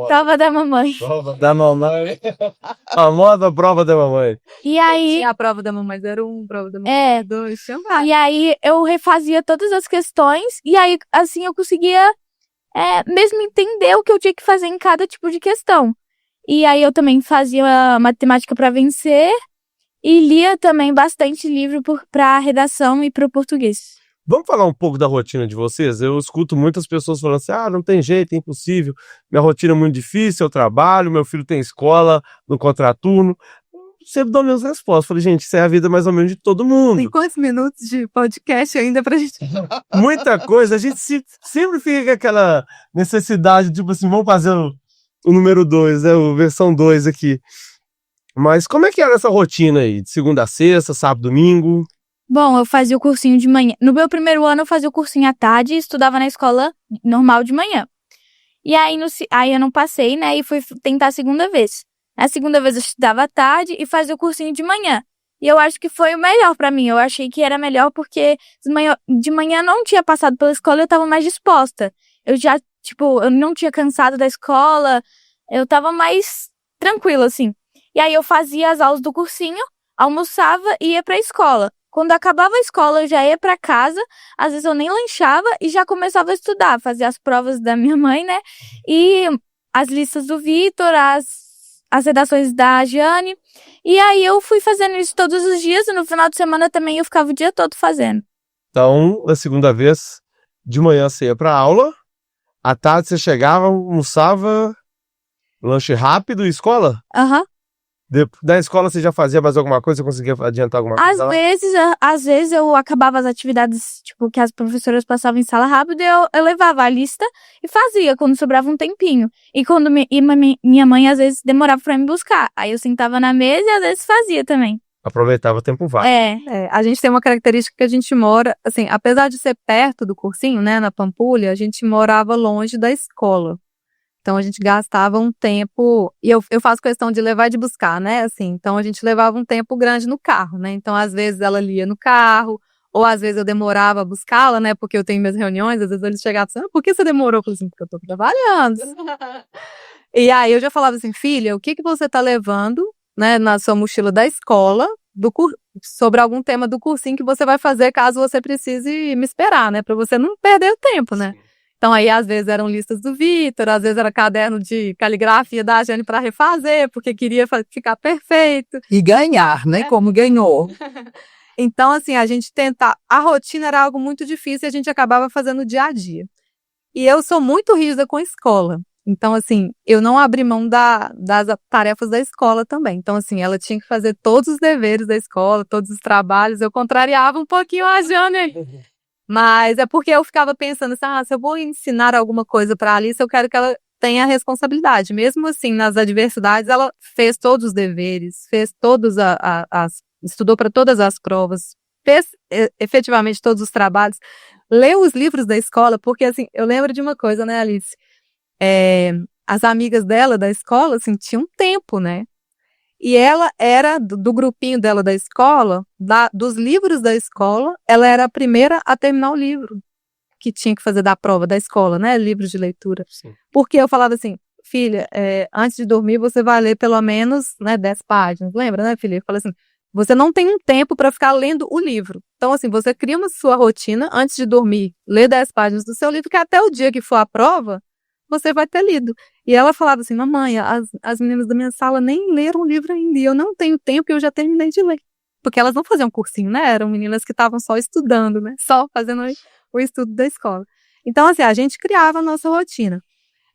Prova da mamãe. Prova da mamãe. A famosa prova da mamãe. E aí... Tinha a prova da mamãe 01, prova da mamãe 2, tinha várias. E aí eu refazia todas as questões, e aí assim eu conseguia mesmo entender o que eu tinha que fazer em cada tipo de questão. E aí eu também fazia matemática para vencer, e lia também bastante livro para redação e para o português. Vamos falar um pouco da rotina de vocês? Eu escuto muitas pessoas falando assim, não tem jeito, é impossível, minha rotina é muito difícil, eu trabalho, meu filho tem escola no contraturno. Eu sempre dou minhas respostas. Falei, gente, isso é a vida mais ou menos de todo mundo. Tem quantos minutos de podcast ainda pra gente... Muita coisa, a gente sempre fica com aquela necessidade, tipo assim, vamos fazer o número 2, né, a versão 2 aqui. Mas como é que era essa rotina aí? De segunda a sexta, sábado, domingo? Bom, eu fazia o cursinho de manhã. No meu primeiro ano eu fazia o cursinho à tarde e estudava na escola normal de manhã. E aí eu não passei, né, e fui tentar a segunda vez. A segunda vez eu estudava à tarde e fazia o cursinho de manhã. E eu acho que foi o melhor pra mim. Eu achei que era melhor porque de manhã eu não tinha passado pela escola e eu tava mais disposta. Eu já, eu não tinha cansado da escola, eu tava mais tranquila, assim. E aí eu fazia as aulas do cursinho, almoçava e ia pra escola. Quando acabava a escola, eu já ia pra casa, às vezes eu nem lanchava e já começava a estudar, fazia as provas da minha mãe, né? E as listas do Vitor, as redações da Jane. E aí eu fui fazendo isso todos os dias e no final de semana também eu ficava o dia todo fazendo. Então, na segunda vez, de manhã você ia pra aula, à tarde você chegava, almoçava, lanche rápido e escola? Aham. Da escola você já fazia mais alguma coisa? Você conseguia adiantar alguma coisa? Às vezes eu acabava as atividades, que as professoras passavam em sala rápido, eu levava a lista e fazia quando sobrava um tempinho. E quando minha mãe às vezes demorava pra me buscar. Aí eu sentava na mesa e às vezes fazia também. Aproveitava o tempo vago. A gente tem uma característica que a gente mora, assim, apesar de ser perto do cursinho, né, na Pampulha, a gente morava longe da escola. Então, a gente gastava um tempo, e eu faço questão de levar e de buscar, né, assim, então a gente levava um tempo grande no carro, né, então às vezes ela lia no carro, ou às vezes eu demorava a buscá-la, né, porque eu tenho minhas reuniões, às vezes eles chegavam assim, por que você demorou? Eu falei assim, porque eu tô trabalhando. E aí eu já falava assim, filha, o que você tá levando, né, na sua mochila da escola, sobre algum tema do cursinho que você vai fazer caso você precise me esperar, né, pra você não perder o tempo, né. Então, aí, às vezes, eram listas do Vitor, às vezes era caderno de caligrafia da Jane para refazer, porque queria ficar perfeito. E ganhar, né? Como ganhou. Então, assim, a rotina era algo muito difícil e a gente acabava fazendo dia a dia. E eu sou muito rígida com a escola. Então, assim, eu não abri mão das tarefas da escola também. Então, assim, ela tinha que fazer todos os deveres da escola, todos os trabalhos. Eu contrariava um pouquinho a Jane. Mas é porque eu ficava pensando assim, se eu vou ensinar alguma coisa para a Alice, eu quero que ela tenha a responsabilidade. Mesmo assim, nas adversidades, ela fez todos os deveres, fez estudou para todas as provas, fez efetivamente todos os trabalhos, leu os livros da escola, porque assim, eu lembro de uma coisa, né, Alice? As amigas dela da escola, assim, tinham tempo, né? E ela era, do grupinho dela da escola, dos livros da escola, ela era a primeira a terminar o livro que tinha que fazer da prova da escola, né? Livros de leitura. Sim. Porque eu falava assim, filha, antes de dormir você vai ler pelo menos, né, 10 páginas. Lembra, né, filha? Eu falei assim, você não tem um tempo para ficar lendo o livro. Então, assim, você cria uma sua rotina antes de dormir, lê 10 páginas do seu livro, que até o dia que for a prova, você vai ter lido. E ela falava assim, mamãe, as meninas da minha sala nem leram o livro ainda, e eu não tenho tempo, que eu já terminei de ler. Porque elas não faziam cursinho, né? Eram meninas que estavam só estudando, né? Só fazendo o estudo da escola. Então, assim, a gente criava a nossa rotina.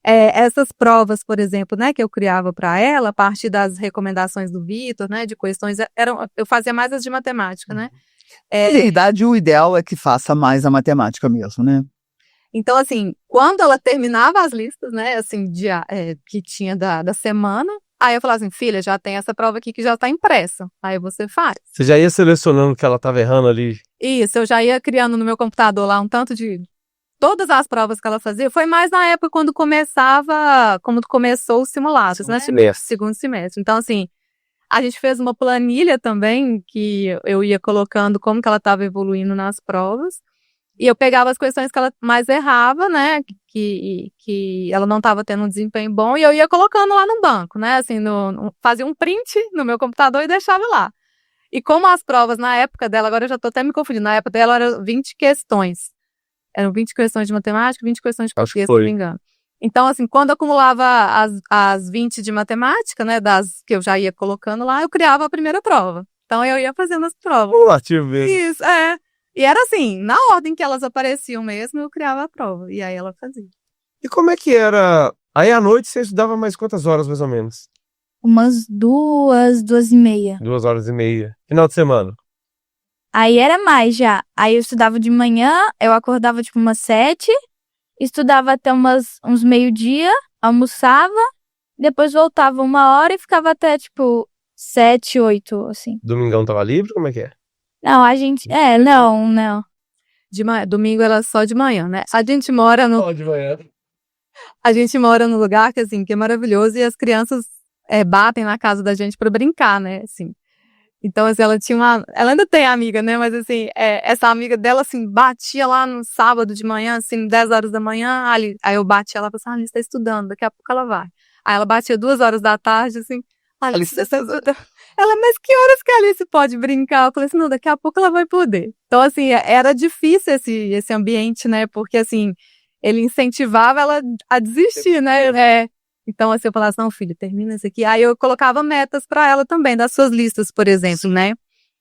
Essas provas, por exemplo, né, que eu criava para ela, a partir das recomendações do Vitor, né, de questões, eu fazia mais as de matemática, né? Na verdade, o ideal é que faça mais a matemática mesmo, né? Então, assim, quando ela terminava as listas, né, assim, que tinha da semana, aí eu falava assim, filha, já tem essa prova aqui que já está impressa, aí você faz. Você já ia selecionando o que ela estava errando ali? Isso, eu já ia criando no meu computador lá um tanto de todas as provas que ela fazia. Foi mais na época quando começou os simulados, né? Segundo semestre. Então, assim, a gente fez uma planilha também que eu ia colocando como que ela estava evoluindo nas provas. E eu pegava as questões que ela mais errava, né? Que ela não estava tendo um desempenho bom, e eu ia colocando lá no banco, né? Assim, fazia um print no meu computador e deixava lá. E como as provas na época dela, agora eu já estou até me confundindo, na época dela eram 20 questões. Eram 20 questões de matemática, 20 questões de português, se não me engano. Então, assim, quando eu acumulava as 20 de matemática, né, das que eu já ia colocando lá, eu criava a primeira prova. Então, eu ia fazendo as provas. Cumulativo mesmo. Isso, E era assim, na ordem que elas apareciam mesmo, eu criava a prova. E aí ela fazia. E como é que era? Aí à noite você estudava mais quantas horas, mais ou menos? Umas 2h30. 2h30. Final de semana? Aí era mais já. Aí eu estudava de manhã, eu acordava tipo umas 7, estudava até uns meio-dia, almoçava, depois voltava 1 hora e ficava até tipo 7, 8, assim. Domingão tava livre? Como é que é? Não, a gente. Não. Domingo era só de manhã, né? A gente mora no. Só de manhã. A gente mora num lugar que, assim, que é maravilhoso, e as crianças batem na casa da gente pra brincar, né? Assim. Então, assim, ela ainda tem amiga, né? Mas, assim, essa amiga dela, assim, batia lá no sábado de manhã, assim, 10 horas da manhã. Aí eu batia lá e falei assim, Alice tá estudando, daqui a pouco ela vai. Aí ela batia 2 horas da tarde, assim, Alice tá estudando. Ela, mas que horas que a Alice pode brincar? Eu falei assim, não, daqui a pouco ela vai poder. Então, assim, era difícil esse ambiente, né? Porque, assim, ele incentivava ela a desistir, né? Então, assim, eu falava assim, não, filho, termina isso aqui. Aí eu colocava metas para ela também, das suas listas, por exemplo, né?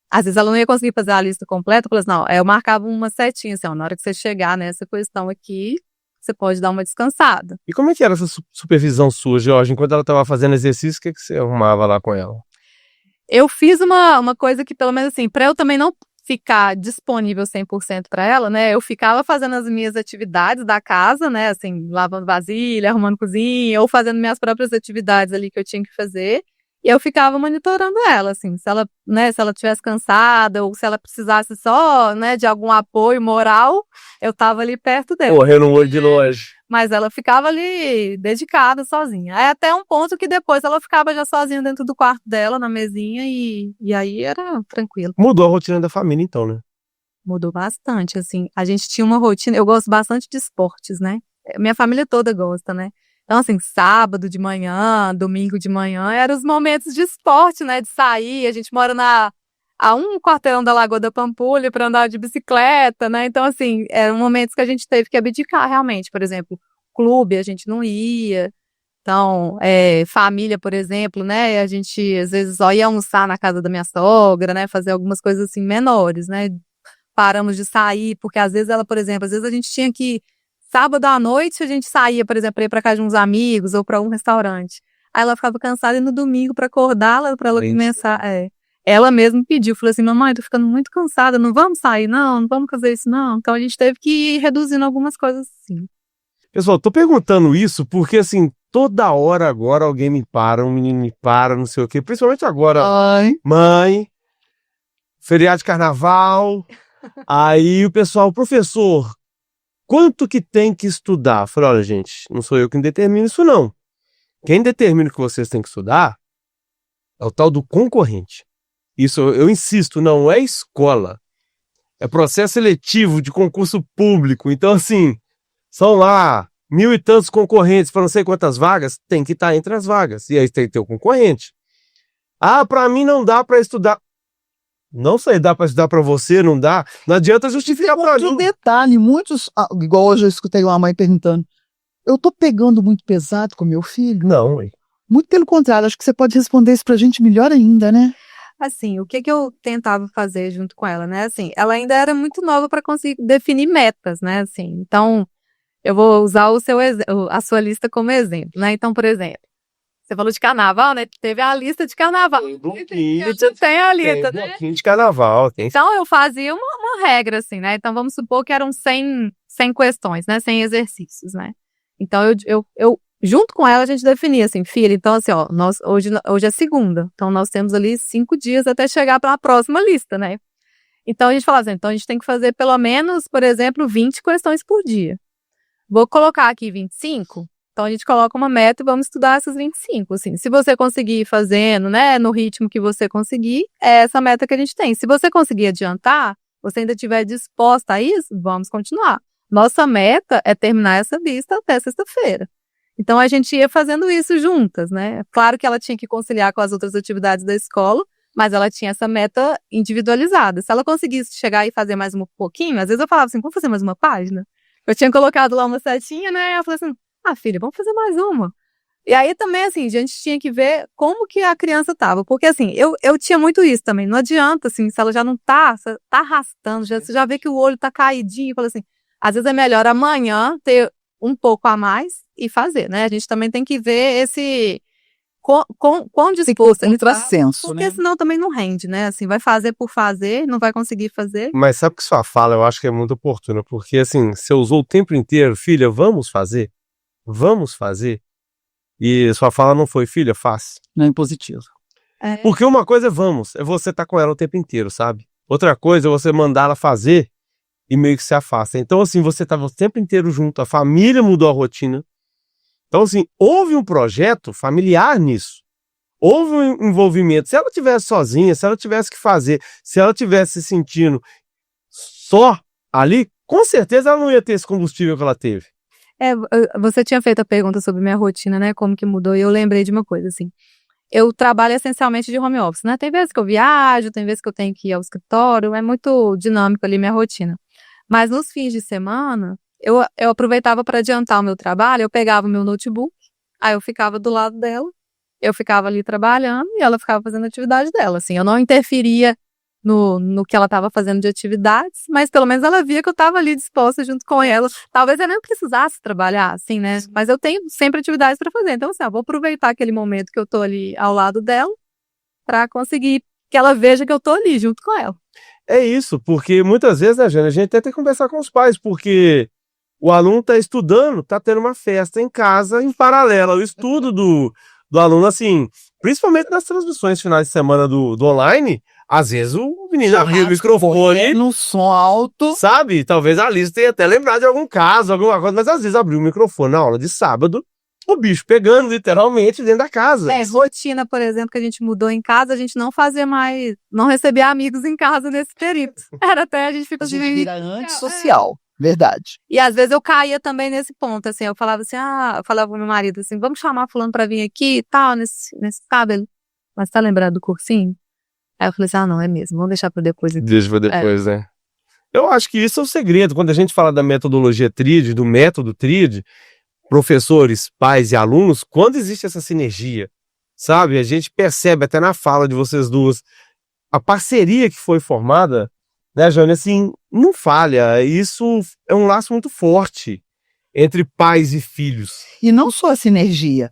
Às vezes ela não ia conseguir fazer a lista completa, eu falava assim, não, eu marcava uma setinha, assim, ó, na hora que você chegar nessa questão aqui, você pode dar uma descansada. E como é que era essa supervisão sua, Jorge? Enquanto ela estava fazendo exercício, o que você arrumava lá com ela? Eu fiz uma coisa que, pelo menos assim, para eu também não ficar disponível 100% para ela, né? Eu ficava fazendo as minhas atividades da casa, né? Assim, lavando vasilha, arrumando cozinha, ou fazendo minhas próprias atividades ali que eu tinha que fazer. E eu ficava monitorando ela, assim, se ela tivesse cansada ou se ela precisasse só, né, de algum apoio moral, eu tava ali perto dela. Correndo no olho de longe. Mas ela ficava ali dedicada, sozinha. Aí até um ponto que depois ela ficava já sozinha dentro do quarto dela, na mesinha, e aí era tranquilo. Mudou a rotina da família, então, né? Mudou bastante, assim. A gente tinha uma rotina, eu gosto bastante de esportes, né? Minha família toda gosta, né? Então, assim, sábado de manhã, domingo de manhã, eram os momentos de esporte, né? De sair, a gente mora a 1 quarteirão da Lagoa da Pampulha para andar de bicicleta, né? Então, assim, eram momentos que a gente teve que abdicar, realmente. Por exemplo, clube, a gente não ia. Então, família, por exemplo, né? A gente, às vezes, só ia almoçar na casa da minha sogra, né? Fazer algumas coisas, assim, menores, né? Paramos de sair, porque às vezes ela, por exemplo, às vezes a gente tinha que sábado à noite a gente saía, por exemplo, pra ir pra casa de uns amigos ou pra um restaurante. Aí ela ficava cansada e no domingo pra acordá-la, pra ela começar. Ela mesma pediu, falou assim, mamãe, tô ficando muito cansada, não vamos sair não vamos fazer isso não. Então a gente teve que ir reduzindo algumas coisas assim. Pessoal, tô perguntando isso porque, assim, toda hora agora alguém me para, um menino me para, não sei o quê. Principalmente agora, mãe, feriado de carnaval. Aí o pessoal, professor, quanto que tem que estudar? Eu falei, olha, gente, não sou eu quem determina isso, não. Quem determina o que vocês têm que estudar é o tal do concorrente. Isso, eu insisto, não é escola. É processo seletivo de concurso público. Então, assim, são lá 1.000 e tantos concorrentes para não sei quantas vagas, tem que estar entre as vagas. E aí tem que ter o concorrente. Ah, para mim não dá para estudar. Não sei, dá para estudar para você, não dá. Não adianta justificar para mim. Outro detalhe, muitos, igual hoje eu escutei uma mãe perguntando, eu tô pegando muito pesado com meu filho? Não, ué. Muito pelo contrário, acho que você pode responder isso pra gente melhor ainda, né? Assim, o que eu tentava fazer junto com ela, né? Assim, ela ainda era muito nova para conseguir definir metas, né? Assim, então, eu vou usar a sua lista como exemplo, né? Então, por exemplo, você falou de carnaval, né? Teve a lista de carnaval. Tem bloquinho. Tem a lista, né? Bloquinho de carnaval. Tem... Então, eu fazia uma regra, assim, né? Então, vamos supor que eram 100 questões, né? 100 exercícios, né? Então, eu junto com ela, a gente definia assim, filha, então assim, ó, hoje é segunda, então nós temos ali 5 dias até chegar para a próxima lista, né? Então a gente falava assim, então a gente tem que fazer pelo menos, por exemplo, 20 questões por dia. Vou colocar aqui 25, então a gente coloca uma meta e vamos estudar essas 25, assim. Se você conseguir ir fazendo, né, no ritmo que você conseguir, é essa meta que a gente tem. Se você conseguir adiantar, você ainda estiver disposta a isso, vamos continuar. Nossa meta é terminar essa lista até sexta-feira. Então, a gente ia fazendo isso juntas, né? Claro que ela tinha que conciliar com as outras atividades da escola, mas ela tinha essa meta individualizada. Se ela conseguisse chegar e fazer mais um pouquinho, às vezes eu falava assim, vamos fazer mais uma página? Eu tinha colocado lá uma setinha, né? E ela falou assim, filha, vamos fazer mais uma. E aí também, assim, a gente tinha que ver como que a criança tava. Porque, assim, eu tinha muito isso também. Não adianta, assim, se ela já não tá arrastando, você já vê que o olho tá caidinho, fala assim, às vezes é melhor amanhã ter um pouco a mais e fazer, né? A gente também tem que ver esse quão disposto ele tá, porque senão também não rende, né? Assim, vai fazer por fazer, não vai conseguir fazer. Mas sabe que sua fala eu acho que é muito oportuna, porque assim, você usou o tempo inteiro, filha, vamos fazer? Vamos fazer? E sua fala não foi, filha, faz. Não é positivo. Porque uma coisa é você estar com ela o tempo inteiro, sabe? Outra coisa é você mandar ela fazer e meio que se afasta. Então, assim, você estava o tempo inteiro junto, a família mudou a rotina. Então, assim, houve um projeto familiar nisso. Houve um envolvimento. Se ela tivesse sozinha, se ela tivesse que fazer, se ela tivesse se sentindo só ali, com certeza ela não ia ter esse combustível que ela teve. Você tinha feito a pergunta sobre minha rotina, né? Como que mudou, e eu lembrei de uma coisa, assim. Eu trabalho essencialmente de home office, né? Tem vezes que eu viajo, tem vezes que eu tenho que ir ao escritório, é muito dinâmico ali minha rotina. Mas nos fins de semana, eu aproveitava para adiantar o meu trabalho, eu pegava o meu notebook, aí eu ficava do lado dela, eu ficava ali trabalhando e ela ficava fazendo a atividade dela, assim, eu não interferia no que ela estava fazendo de atividades, mas pelo menos ela via que eu estava ali disposta junto com ela. Talvez eu nem precisasse trabalhar, assim, né? Mas eu tenho sempre atividades para fazer, então assim, eu vou aproveitar aquele momento que eu tô ali ao lado dela para conseguir que ela veja que eu tô ali junto com ela. É isso, porque muitas vezes, né, Jane, a gente até tem que conversar com os pais, porque o aluno está estudando, está tendo uma festa em casa em paralelo ao estudo do aluno, assim, principalmente nas transmissões finais de semana do online, às vezes o menino abriu o microfone no som alto, sabe? Talvez a Alice tenha até lembrado de algum caso, alguma coisa, mas às vezes abriu o microfone na aula de sábado, o bicho pegando literalmente dentro da casa. Rotina, por exemplo, que a gente mudou em casa, a gente não fazia mais, não recebia amigos em casa nesse período. Era até a gente fica assim, vira antissocial, verdade. E às vezes eu caía também nesse ponto, assim, eu falava assim, eu falava pro meu marido assim, vamos chamar fulano pra vir aqui e tal, nesse sábado. Mas tá lembrado do cursinho? Aí eu falei assim, não, é mesmo, vamos deixar pra depois. Deixa pra depois, né? Eu acho que isso é o segredo, quando a gente fala da metodologia TRID, do método TRID, professores, pais e alunos, quando existe essa sinergia, sabe? A gente percebe até na fala de vocês duas, a parceria que foi formada, né, Jane, assim, não falha. Isso é um laço muito forte. entre pais e filhos. E não só a sinergia,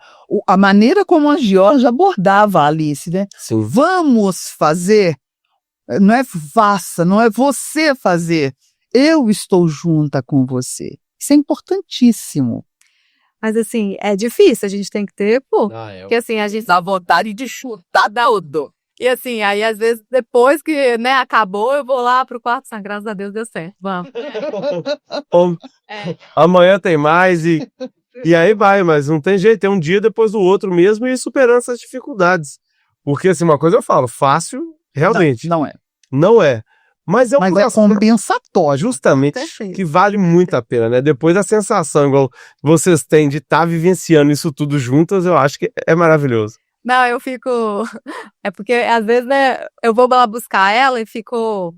a maneira como a Georgia abordava a Alice, né? Sim. Vamos fazer, não é faça, não é você fazer, eu estou junta com você. Isso é importantíssimo. Mas assim, é difícil, a gente tem que ter, porque assim, a gente dá vontade de chutar tudo. E assim, aí às vezes depois que, né, acabou, eu vou lá pro quarto, graças a Deus deu certo, vamos. Amanhã tem mais e aí vai, mas não tem jeito, é um dia depois do outro mesmo e superando essas dificuldades. Porque assim, uma coisa eu falo, fácil, realmente. Não é. Não é. Mas é compensatório. Justamente, Perfeito. que vale muito a pena, né? Depois a sensação, igual vocês têm de estar vivenciando isso tudo juntas, eu acho que é maravilhoso. Não, eu fico... É porque, às vezes, né, eu vou lá buscar ela e fico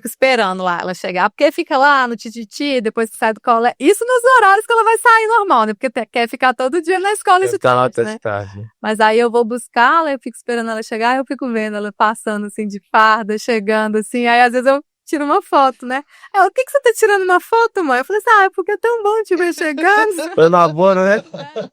esperando lá ela chegar, porque fica lá no tititi, depois que sai do colégio. Isso nos horários que ela vai sair normal, né? Porque quer ficar todo dia na escola esse Tá lá tempo, até né? tarde. Mas aí eu vou buscá-la, eu fico esperando ela chegar, eu fico vendo ela passando, assim, de farda, chegando, assim. Aí, às vezes, eu tiro uma foto, né? Ela, o que você tá tirando uma foto, mãe? Eu falei assim, é porque é tão bom te ver chegando. Foi na boa, né?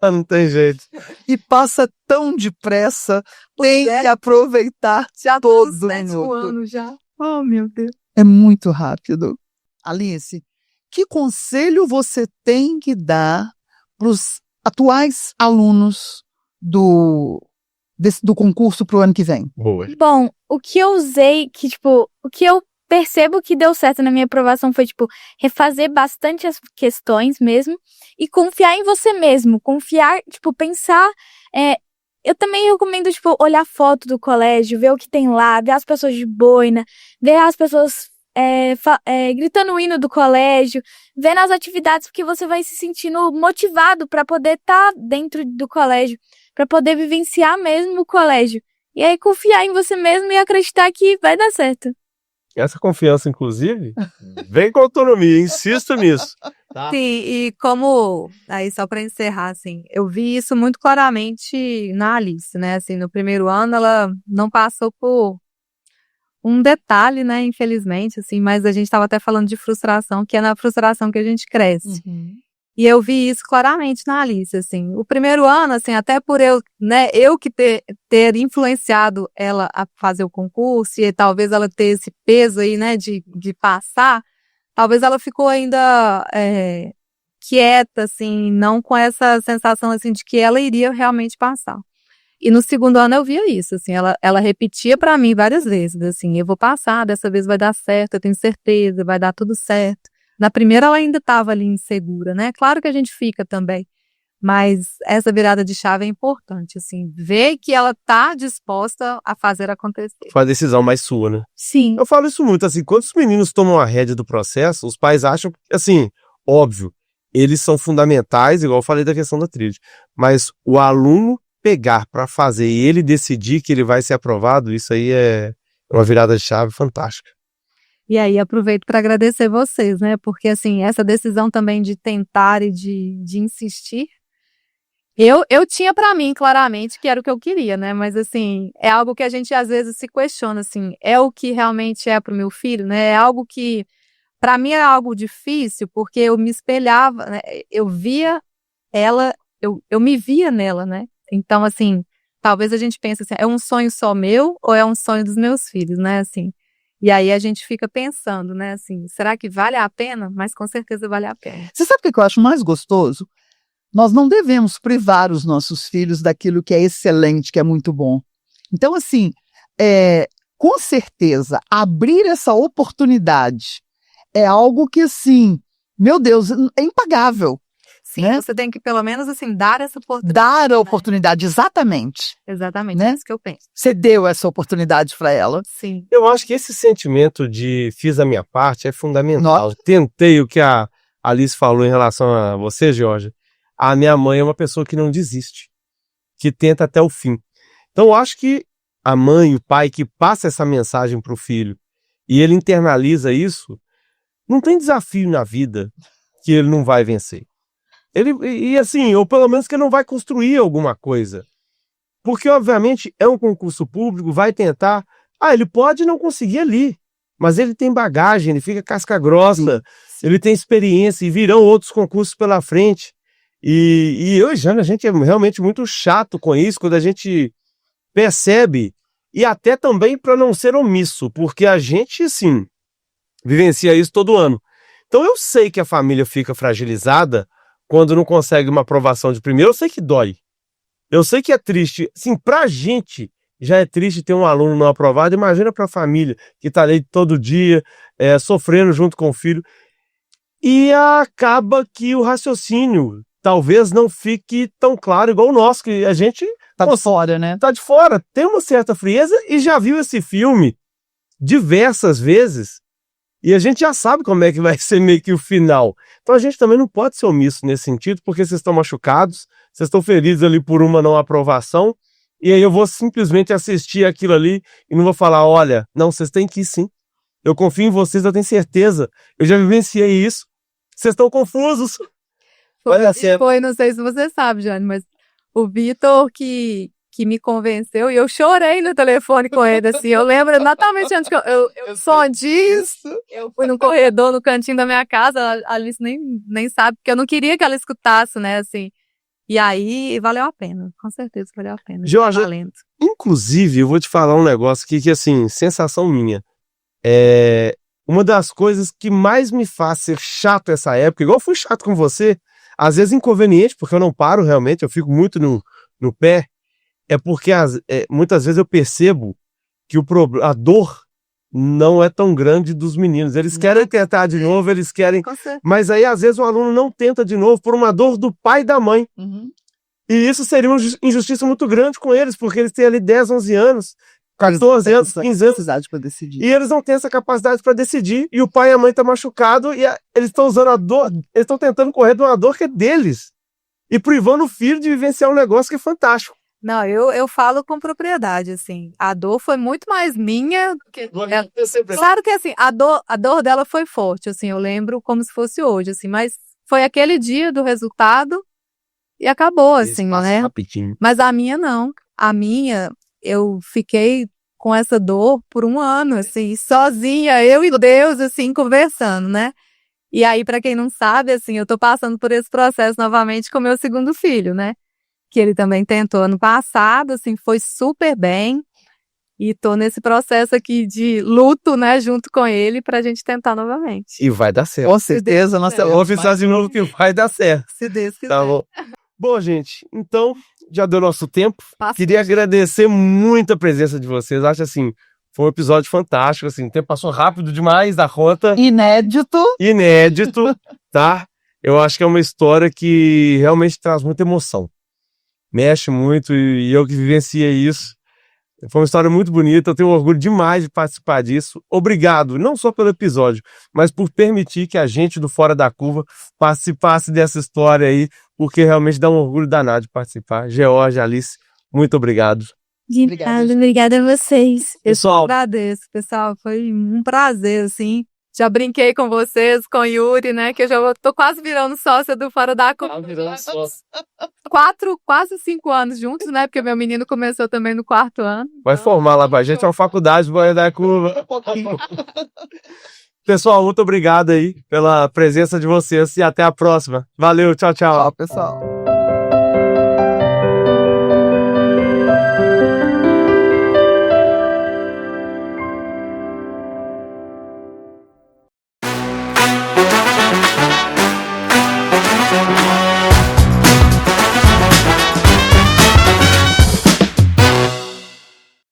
Não tem jeito. E passa tão depressa, tem que aproveitar Já todo tô nos 7 minuto. anos já. Oh, meu Deus. É muito rápido. Alice, que conselho você tem que dar para os atuais alunos do concurso para o ano que vem? Boa. Bom, o que eu usei, o que eu percebo que deu certo na minha aprovação foi, refazer bastante as questões mesmo e confiar em você mesmo. Confiar, pensar. Eu também recomendo, olhar foto do colégio, ver o que tem lá, ver as pessoas de boina, ver as pessoas gritando o hino do colégio, ver nas atividades, porque você vai se sentindo motivado para poder estar dentro do colégio, para poder vivenciar mesmo o colégio. E aí confiar em você mesmo e acreditar que vai dar certo. Essa confiança, inclusive, vem com autonomia, insisto nisso. Tá? Sim, e como, aí só para encerrar, assim, eu vi isso muito claramente na Alice, né, assim, no primeiro ano ela não passou por um detalhe, né, infelizmente, assim, mas a gente estava até falando de frustração, que é na frustração que a gente cresce. E eu vi isso claramente na Alice, assim. O primeiro ano, assim, até por eu que ter influenciado ela a fazer o concurso e talvez ela ter esse peso aí, né, de passar, talvez ela ficou ainda quieta, assim, não com essa sensação, assim, de que ela iria realmente passar. E no segundo ano eu via isso, assim, ela repetia pra mim várias vezes, assim, eu vou passar, dessa vez vai dar certo, eu tenho certeza, vai dar tudo certo. Na primeira ela ainda estava ali insegura, né? Claro que a gente fica também, mas essa virada de chave é importante, assim, ver que ela tá disposta a fazer acontecer. Foi a decisão mais sua, né? Sim. Eu falo isso muito, assim, quando os meninos tomam a rédea do processo, os pais acham, assim, óbvio, eles são fundamentais, igual eu falei da questão da tríade, mas o aluno pegar para fazer e ele decidir que ele vai ser aprovado, isso aí é uma virada de chave fantástica. E aí aproveito para agradecer vocês, né? Porque assim, essa decisão também de tentar e de insistir, eu tinha para mim claramente que era o que eu queria, né? Mas assim, é algo que a gente às vezes se questiona, assim, é o que realmente é pro meu filho, né? É algo que para mim é algo difícil, porque eu me espelhava, né? Eu via ela, eu me via nela, né? Então assim, talvez a gente pense assim, é um sonho só meu ou é um sonho dos meus filhos, né? Assim. E aí a gente fica pensando, né, assim, será que vale a pena? Mas com certeza vale a pena. Você sabe o que eu acho mais gostoso? Nós não devemos privar os nossos filhos daquilo que é excelente, que é muito bom. Então, assim, com certeza, abrir essa oportunidade é algo que, assim, meu Deus, é impagável. Sim, né? Você tem que, pelo menos, assim, dar essa oportunidade. Dar a oportunidade, exatamente. Exatamente, né? é isso que eu penso. Você deu essa oportunidade para ela. Sim. Eu acho que esse sentimento de fiz a minha parte é fundamental. Nossa. Tentei o que a Alice falou em relação a você, Georgia. A minha mãe é uma pessoa que não desiste, que tenta até o fim. Então, eu acho que a mãe, o pai que passa essa mensagem para o filho e ele internaliza isso, não tem desafio na vida que ele não vai vencer. Ou pelo menos que ele não vai construir alguma coisa. Porque, obviamente, é um concurso público, vai tentar... ele pode não conseguir ali, mas ele tem bagagem, ele fica casca grossa. Sim. ele tem experiência e virão outros concursos pela frente. E eu e Jane, a gente é realmente muito chato com isso, quando a gente percebe, e até também para não ser omisso, porque a gente, sim, vivencia isso todo ano. Então eu sei que a família fica fragilizada quando não consegue uma aprovação de primeiro, eu sei que dói. Eu sei que é triste. Assim, pra gente já é triste ter um aluno não aprovado, imagina pra família que tá ali todo dia, sofrendo junto com o filho. E acaba que o raciocínio talvez não fique tão claro igual o nosso, que a gente Tá de fora, né? tá de fora, tem uma certa frieza e já viu esse filme diversas vezes. E a gente já sabe como é que vai ser meio que o final. Então a gente também não pode ser omisso nesse sentido, porque vocês estão machucados, vocês estão felizes ali por uma não aprovação, e aí eu vou simplesmente assistir aquilo ali e não vou falar, olha, não, vocês têm que ir sim. Eu confio em vocês, eu tenho certeza. Eu já vivenciei isso. Vocês estão confusos. Olha assim, Foi, não sei se você sabe, Jane, mas o Vitor que me convenceu e eu chorei no telefone com ele, assim, eu lembro exatamente onde que eu só disse, eu fui no corredor, no cantinho da minha casa, a Alice nem sabe, porque eu não queria que ela escutasse, né, assim, e aí valeu a pena, com certeza valeu a pena. Jorge, valendo. Inclusive, eu vou te falar um negócio aqui que, assim, sensação minha, uma das coisas que mais me faz ser chato essa época, igual eu fui chato com você, às vezes inconveniente, porque eu não paro realmente, eu fico muito no pé, é porque muitas vezes eu percebo que a dor não é tão grande dos meninos. Eles querem tentar de novo, eles querem... Mas aí, às vezes, o aluno não tenta de novo por uma dor do pai e da mãe. Uhum. E isso seria uma injustiça muito grande com eles, porque eles têm ali 10, 11 anos, 14 anos, 15 anos. Para decidir. E eles não têm essa capacidade para decidir. E o pai e a mãe estão machucados e eles estão usando a dor, eles estão tentando correr de uma dor que é deles. E privando o filho de vivenciar um negócio que é fantástico. Não, eu falo com propriedade, assim, a dor foi muito mais minha do que... Claro que, assim, a dor dela foi forte, assim, eu lembro como se fosse hoje, assim, mas foi aquele dia do resultado e acabou, assim, né? Rapidinho. Mas a minha não, a minha, eu fiquei com essa dor por 1 ano, assim, sozinha, eu e Deus, assim, conversando, né? E aí, pra quem não sabe, assim, eu tô passando por esse processo novamente com meu segundo filho, né? Que ele também tentou ano passado, assim, foi super bem. E tô nesse processo aqui de luto, né, junto com ele, pra gente tentar novamente. E vai dar certo. Com certeza, nós Eu vou avisar de novo que vai dar certo. Se Deus quiser. Tá bom. Bom, gente, então, já deu nosso tempo. Passa. Queria agradecer muito a presença de vocês. Acho assim, foi um episódio fantástico, assim, o tempo passou rápido demais da conta. Inédito, tá? Eu acho que é uma história que realmente traz muita emoção. Mexe muito e eu que vivenciei isso. Foi uma história muito bonita, eu tenho orgulho demais de participar disso. Obrigado, não só pelo episódio, mas por permitir que a gente do Fora da Curva participasse dessa história aí, porque realmente dá um orgulho danado de participar. George, Alice, muito obrigado. De nada, obrigada a vocês. Pessoal, Agradeço, pessoal, foi um prazer, assim. Já brinquei com vocês, com o Yuri, né, que eu já tô quase virando sócia do Fora da Curva. Quase 5 anos juntos, né, porque meu menino começou também no 4º ano. vai formar lá pra gente, é uma faculdade Fora da Curva. Pessoal, muito obrigado aí pela presença de vocês e até a próxima. Valeu, tchau, tchau. Tchau, pessoal.